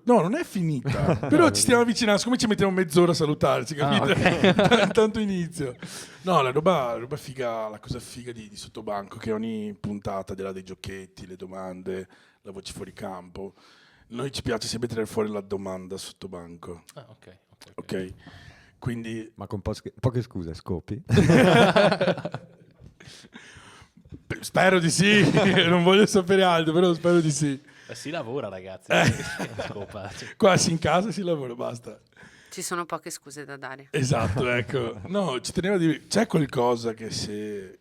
[SPEAKER 1] no, non è finita, però ci stiamo avvicinando, siccome ci mettiamo mezz'ora a salutarci, capite? Tanto inizio. No, la roba figa, la cosa figa di sottobanco, che ogni puntata, della dei giochetti, le domande, la voce fuori campo, noi ci piace sempre tirare fuori la domanda sottobanco,
[SPEAKER 2] Ah, ok.
[SPEAKER 1] ok? Quindi
[SPEAKER 3] Ma con poche scuse, scopi?
[SPEAKER 1] spero di sì, non voglio sapere altro, però spero di sì.
[SPEAKER 2] Si lavora, ragazzi. Scopa.
[SPEAKER 1] Qua in casa si lavora, basta.
[SPEAKER 4] Ci sono poche scuse da dare.
[SPEAKER 1] Esatto, ecco. No, ci tenevo a dire, c'è qualcosa che se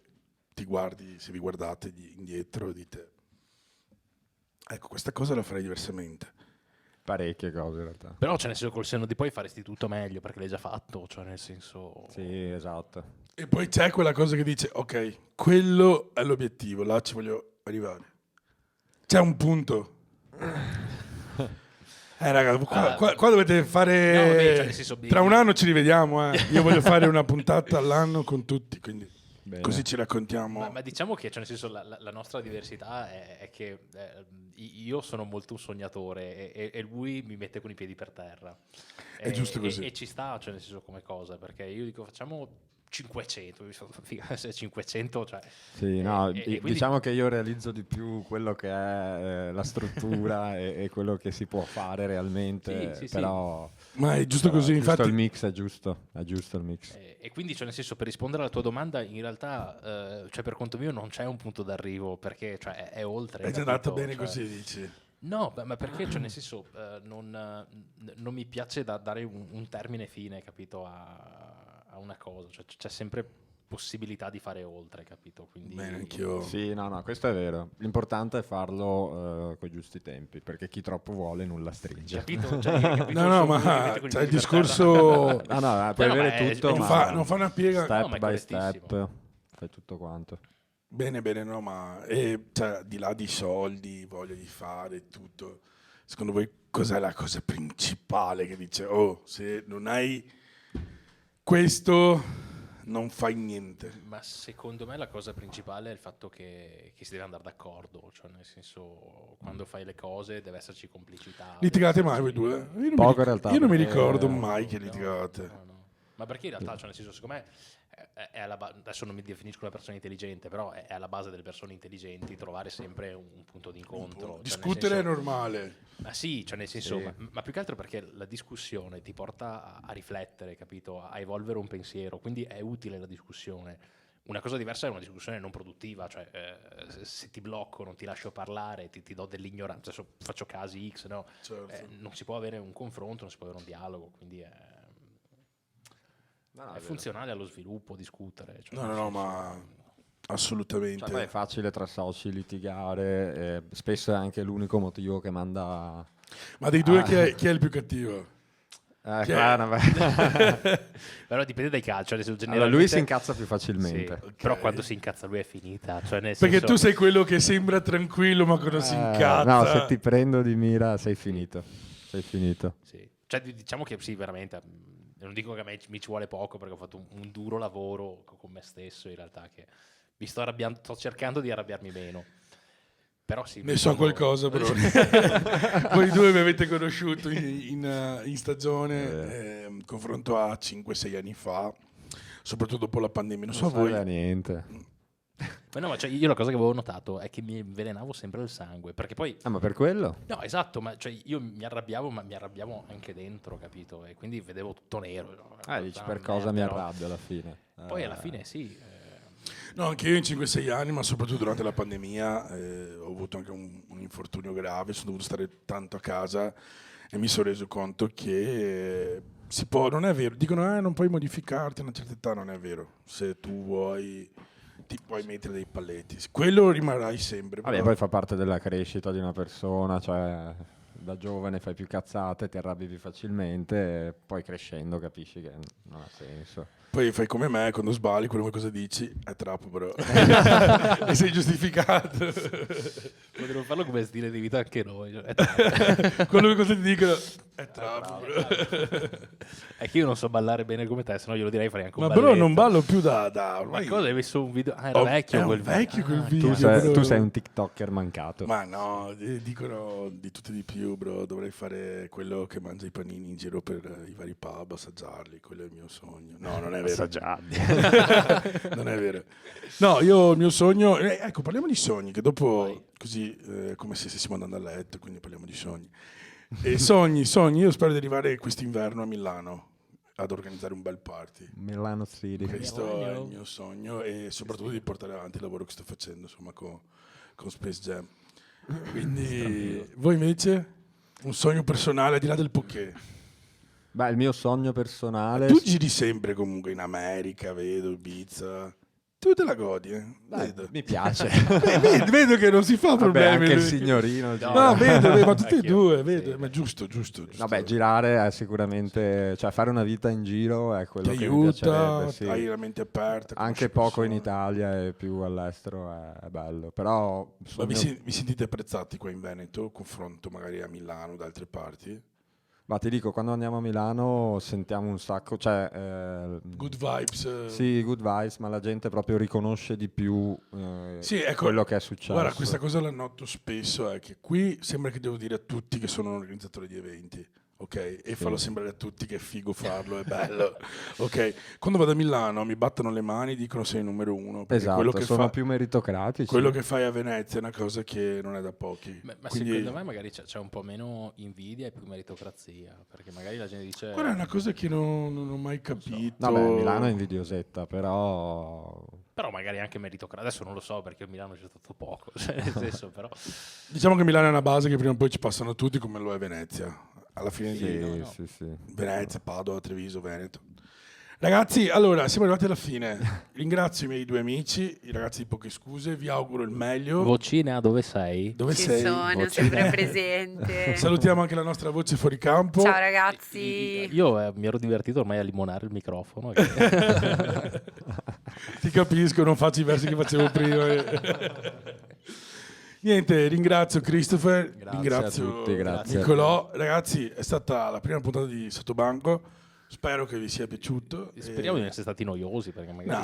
[SPEAKER 1] ti guardi, se vi guardate indietro, dite, ecco, questa cosa la farei diversamente.
[SPEAKER 3] Parecchie cose in realtà.
[SPEAKER 2] Però, cioè, nel senso, col senno di poi faresti tutto meglio perché l'hai già fatto. Cioè, nel senso.
[SPEAKER 3] Sì, esatto.
[SPEAKER 1] E poi c'è quella cosa che dice, ok, quello è l'obiettivo, là ci voglio arrivare. C'è un punto. Raga, qua dovete fare...
[SPEAKER 2] No, vabbè, cioè, nel senso,
[SPEAKER 1] tra un anno ci rivediamo, Io voglio fare una puntata all'anno con tutti, quindi
[SPEAKER 3] Bene.
[SPEAKER 1] così ci raccontiamo.
[SPEAKER 2] Ma diciamo che, cioè, nel senso, la nostra diversità è che io sono molto un sognatore e lui mi mette con i piedi per terra.
[SPEAKER 1] È giusto così.
[SPEAKER 2] E ci sta, cioè, nel senso, come cosa, perché io dico facciamo 500, figa, se 500, cioè...
[SPEAKER 3] Sì, no,
[SPEAKER 2] e quindi-
[SPEAKER 3] diciamo che io realizzo di più quello che è la struttura e quello che si può fare realmente,
[SPEAKER 2] Sì, sì, sì.
[SPEAKER 3] però
[SPEAKER 1] Ma è giusto così,
[SPEAKER 3] giusto
[SPEAKER 1] infatti.
[SPEAKER 3] il mix è giusto il mix.
[SPEAKER 2] E quindi, cioè, nel senso, per rispondere alla tua domanda, in realtà, cioè, per conto mio non c'è un punto d'arrivo, perché cioè, è oltre.
[SPEAKER 1] È già
[SPEAKER 2] capito?
[SPEAKER 1] andata bene
[SPEAKER 2] Cioè,
[SPEAKER 1] così, dici.
[SPEAKER 2] No, ma perché, cioè, nel senso, non mi piace dare un termine fine, capito, a una cosa. Cioè, c'è sempre possibilità di fare oltre, capito? Quindi,
[SPEAKER 1] Bene, anch'io.
[SPEAKER 3] Sì, no, questo è vero. L'importante è farlo con i giusti tempi, perché chi troppo vuole nulla stringe.
[SPEAKER 2] Capito? Cioè, capito
[SPEAKER 1] No,
[SPEAKER 2] il
[SPEAKER 1] no,
[SPEAKER 2] suo
[SPEAKER 1] ma
[SPEAKER 2] movimento con
[SPEAKER 1] c'è il
[SPEAKER 2] libertà.
[SPEAKER 1] discorso...
[SPEAKER 3] No, no, puoi
[SPEAKER 2] No, ma
[SPEAKER 3] avere
[SPEAKER 2] è-
[SPEAKER 3] tutto,
[SPEAKER 2] non
[SPEAKER 3] ma
[SPEAKER 1] fa- non fa una piega-
[SPEAKER 3] step
[SPEAKER 2] No, ma è
[SPEAKER 3] by
[SPEAKER 2] correttissimo.
[SPEAKER 3] step, fai tutto quanto.
[SPEAKER 1] Bene, bene, no, ma cioè, di là di soldi, voglia di fare tutto, secondo voi cos'è la cosa principale che dice, oh, se non hai questo, non fai niente?
[SPEAKER 2] Ma secondo me la cosa principale è il fatto che si deve andare d'accordo, cioè nel senso quando fai le cose deve esserci complicità.
[SPEAKER 1] Litigate
[SPEAKER 2] deve
[SPEAKER 1] mai voi
[SPEAKER 2] esserci-
[SPEAKER 1] due? Io non,
[SPEAKER 3] Poco
[SPEAKER 1] mi,
[SPEAKER 3] in realtà,
[SPEAKER 1] io non mi
[SPEAKER 3] perché-
[SPEAKER 1] ricordo mai che
[SPEAKER 2] No,
[SPEAKER 1] litigate.
[SPEAKER 2] no. Ma perché in realtà, cioè nel senso, secondo me è alla adesso non mi definisco una persona intelligente, però è alla base delle persone intelligenti trovare sempre un punto di incontro. Cioè, nel
[SPEAKER 1] Discutere è
[SPEAKER 2] senso-
[SPEAKER 1] normale.
[SPEAKER 2] Ma sì, cioè nel senso,
[SPEAKER 3] Sì.
[SPEAKER 2] ma più che altro perché la discussione ti porta a riflettere, capito? A evolvere un pensiero, quindi è utile la discussione. Una cosa diversa è una discussione non produttiva, cioè se ti blocco, non ti lascio parlare, ti do dell'ignoranza, adesso faccio casi X, no?
[SPEAKER 1] Certo.
[SPEAKER 2] Non si può avere un confronto, non si può avere un dialogo, quindi è
[SPEAKER 3] vero.
[SPEAKER 2] funzionale allo sviluppo discutere. Cioè,
[SPEAKER 1] No,
[SPEAKER 2] nel
[SPEAKER 1] no,
[SPEAKER 2] senso-
[SPEAKER 1] ma assolutamente.
[SPEAKER 3] Cioè, poi è facile tra soci litigare, spesso è anche l'unico motivo che manda...
[SPEAKER 1] Ma dei due
[SPEAKER 3] Ah.
[SPEAKER 1] chi è il più cattivo? Chi è?
[SPEAKER 3] qua è una-
[SPEAKER 2] Però dipende dai calci. Adesso
[SPEAKER 3] Allora,
[SPEAKER 2] generalmente-
[SPEAKER 3] lui si incazza più
[SPEAKER 2] Sì,
[SPEAKER 3] facilmente.
[SPEAKER 1] Ok.
[SPEAKER 2] però quando si incazza lui è finita. Cioè nel
[SPEAKER 1] Perché
[SPEAKER 2] senso-
[SPEAKER 1] tu sei quello che sembra tranquillo ma quando si incazza.
[SPEAKER 3] No, se ti prendo di mira sei finito. Sei finito.
[SPEAKER 2] Sì. Cioè, diciamo che sì, veramente. Non dico che a me mi ci vuole poco perché ho fatto un duro lavoro con me stesso. In realtà, che mi sto arrabbiando, sto cercando di arrabbiarmi meno. Però sì.
[SPEAKER 1] Ne so
[SPEAKER 2] quando-
[SPEAKER 1] qualcosa, però. Voi due mi avete conosciuto in stagione, confronto a 5-6 anni fa, soprattutto dopo la pandemia. Non so
[SPEAKER 3] Non
[SPEAKER 1] voi.
[SPEAKER 3] serve a niente.
[SPEAKER 2] Ma no, ma cioè, io la cosa che avevo notato è che mi avvelenavo sempre il sangue. Perché poi.
[SPEAKER 3] Ah, ma per quello?
[SPEAKER 2] No, esatto, ma cioè, io mi arrabbiavo, ma mi arrabbiavo anche dentro, capito? E quindi vedevo tutto nero.
[SPEAKER 3] Dici per cosa mi arrabbio alla fine.
[SPEAKER 2] Poi alla fine sì.
[SPEAKER 1] No, anche io in 5-6 anni, ma soprattutto durante la pandemia, ho avuto anche un infortunio grave, sono dovuto stare tanto a casa e mi sono reso conto che si può, non è vero, dicono non puoi modificarti a una certa età, non è vero, se tu vuoi ti puoi mettere dei paletti, quello rimarrai sempre.
[SPEAKER 3] Vabbè,
[SPEAKER 1] però-
[SPEAKER 3] poi fa parte della crescita di una persona, cioè da giovane fai più cazzate, ti arrabbi più facilmente, e poi crescendo capisci che non ha senso.
[SPEAKER 1] Poi fai come me, quando sbagli, qualunque cosa dici, è troppo però. E sei giustificato.
[SPEAKER 2] Potremmo farlo come stile di vita anche noi. Cioè,
[SPEAKER 1] Qualunque cosa ti dicono, è troppo però.
[SPEAKER 2] è che io non so ballare bene come te, se no glielo direi farei anche un
[SPEAKER 1] Ma però
[SPEAKER 2] balletto.
[SPEAKER 1] non ballo più da
[SPEAKER 2] Ma
[SPEAKER 1] ormai.
[SPEAKER 2] cosa hai messo un video? Ah, era
[SPEAKER 1] Oh,
[SPEAKER 2] vecchio
[SPEAKER 1] è
[SPEAKER 2] quel
[SPEAKER 1] un vecchio quel
[SPEAKER 2] Ah,
[SPEAKER 1] video.
[SPEAKER 3] Tu
[SPEAKER 1] bro.
[SPEAKER 3] sei un TikToker mancato.
[SPEAKER 1] Ma no, dicono di tutto e di più, bro. Dovrei fare quello che mangia i panini in giro per i vari pub, assaggiarli. Quello è il mio sogno. No, non è vero.
[SPEAKER 3] Assaggiarli.
[SPEAKER 1] Non è vero. No, io il mio sogno. Ecco, parliamo di sogni, che dopo,
[SPEAKER 2] Vai.
[SPEAKER 1] così, come se stessimo andando a letto, quindi parliamo di sogni. E sogni. Io spero di arrivare quest'inverno a Milano ad organizzare un bel party.
[SPEAKER 3] Milano City.
[SPEAKER 1] Questo è il mio sogno e soprattutto di portare avanti il lavoro che sto facendo insomma con Space Jam. Quindi voi invece un sogno personale al di là del poké.
[SPEAKER 3] Beh, il mio sogno personale...
[SPEAKER 1] Tu giri sempre comunque in America, vedo Ibiza. Tu te la godi,
[SPEAKER 3] Beh,
[SPEAKER 1] vedo.
[SPEAKER 3] mi piace.
[SPEAKER 1] Vedo che non si fa
[SPEAKER 3] Vabbè,
[SPEAKER 1] problemi.
[SPEAKER 3] anche il
[SPEAKER 1] lui.
[SPEAKER 3] signorino. gira.
[SPEAKER 1] No, vedo, ma tutti e
[SPEAKER 2] Anch'io.
[SPEAKER 1] due, vedo.
[SPEAKER 2] Sì.
[SPEAKER 1] Ma giusto.
[SPEAKER 3] Vabbè, girare è sicuramente... Cioè, fare una vita in giro è quello
[SPEAKER 1] Ti
[SPEAKER 3] che mi
[SPEAKER 1] aiuta,
[SPEAKER 3] piacerebbe, sì.
[SPEAKER 1] hai la mente aperta. conosci
[SPEAKER 3] Anche poco in
[SPEAKER 1] persone.
[SPEAKER 3] Italia e più all'estero è bello. Però...
[SPEAKER 1] Ma vi,
[SPEAKER 3] sogno-
[SPEAKER 1] vi sentite apprezzati qua in Veneto, confronto magari a Milano o da altre parti?
[SPEAKER 3] Ma ti dico, quando andiamo a Milano sentiamo un sacco... Cioè,
[SPEAKER 1] Good vibes.
[SPEAKER 3] sì, good vibes, ma la gente proprio riconosce di più
[SPEAKER 1] Sì, ecco,
[SPEAKER 3] quello che è successo.
[SPEAKER 1] Guarda, questa cosa la noto spesso, è che qui sembra che devo dire a tutti che sono un organizzatore di eventi. ok? E farlo sembrare a tutti che è figo farlo, è bello, ok? Quando vado a Milano mi battono le mani e dicono sei il numero uno, perché quello
[SPEAKER 3] Esatto,
[SPEAKER 1] che
[SPEAKER 3] sono
[SPEAKER 1] fa-
[SPEAKER 3] più meritocratici.
[SPEAKER 1] quello che fai a Venezia è una cosa che non è da pochi.
[SPEAKER 2] Ma
[SPEAKER 1] Quindi,
[SPEAKER 2] secondo me magari c'è un po' meno invidia e più meritocrazia, perché magari la gente dice...
[SPEAKER 1] quella è una cosa che non ho mai capito.
[SPEAKER 3] Vabbè, Milano è invidiosetta, però...
[SPEAKER 2] Però magari anche meritocrazia, adesso non lo so perché a Milano c'è stato poco, cioè nel senso però...
[SPEAKER 1] Diciamo che Milano è una base che prima o poi ci passano tutti come lo è Venezia. Alla fine
[SPEAKER 3] Sì,
[SPEAKER 1] di
[SPEAKER 3] sì.
[SPEAKER 1] Venezia, Padova, Treviso, Veneto. Ragazzi, allora, siamo arrivati alla fine. Ringrazio i miei due amici, i ragazzi di Poche Scuse, vi auguro il meglio.
[SPEAKER 2] Vocina, dove sei?
[SPEAKER 1] Dove
[SPEAKER 4] Ci
[SPEAKER 1] sei?
[SPEAKER 4] sono, sempre presente.
[SPEAKER 1] Salutiamo anche la nostra voce fuori campo.
[SPEAKER 4] Ciao ragazzi.
[SPEAKER 2] Io mi ero divertito ormai a limonare il microfono.
[SPEAKER 1] Ti capisco, non faccio i versi che facevo prima. Niente, ringrazio Christopher,
[SPEAKER 3] Grazie
[SPEAKER 1] ringrazio
[SPEAKER 3] a tutti, grazie.
[SPEAKER 1] Nicolò. Ragazzi, è stata la prima puntata di Sottobanco. Spero che vi sia piaciuto.
[SPEAKER 2] Speriamo di non essere stati noiosi, perché magari...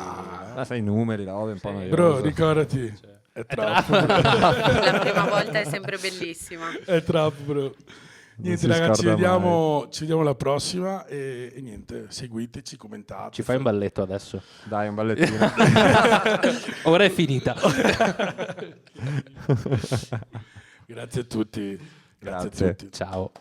[SPEAKER 1] No.
[SPEAKER 3] Sai i numeri, la roba è un po' noiosa.
[SPEAKER 1] Bro, ricordati, è troppo.
[SPEAKER 4] La prima volta è sempre bellissima.
[SPEAKER 1] È troppo, bro. Niente,
[SPEAKER 3] si
[SPEAKER 1] ragazzi, ci
[SPEAKER 3] scorda
[SPEAKER 1] vediamo alla prossima e niente, seguiteci, commentate.
[SPEAKER 2] Ci fai un balletto adesso?
[SPEAKER 3] Dai, un ballettino.
[SPEAKER 2] Ora è finita.
[SPEAKER 1] Grazie a tutti. Grazie a
[SPEAKER 3] Grazie.
[SPEAKER 1] tutti.
[SPEAKER 2] Ciao.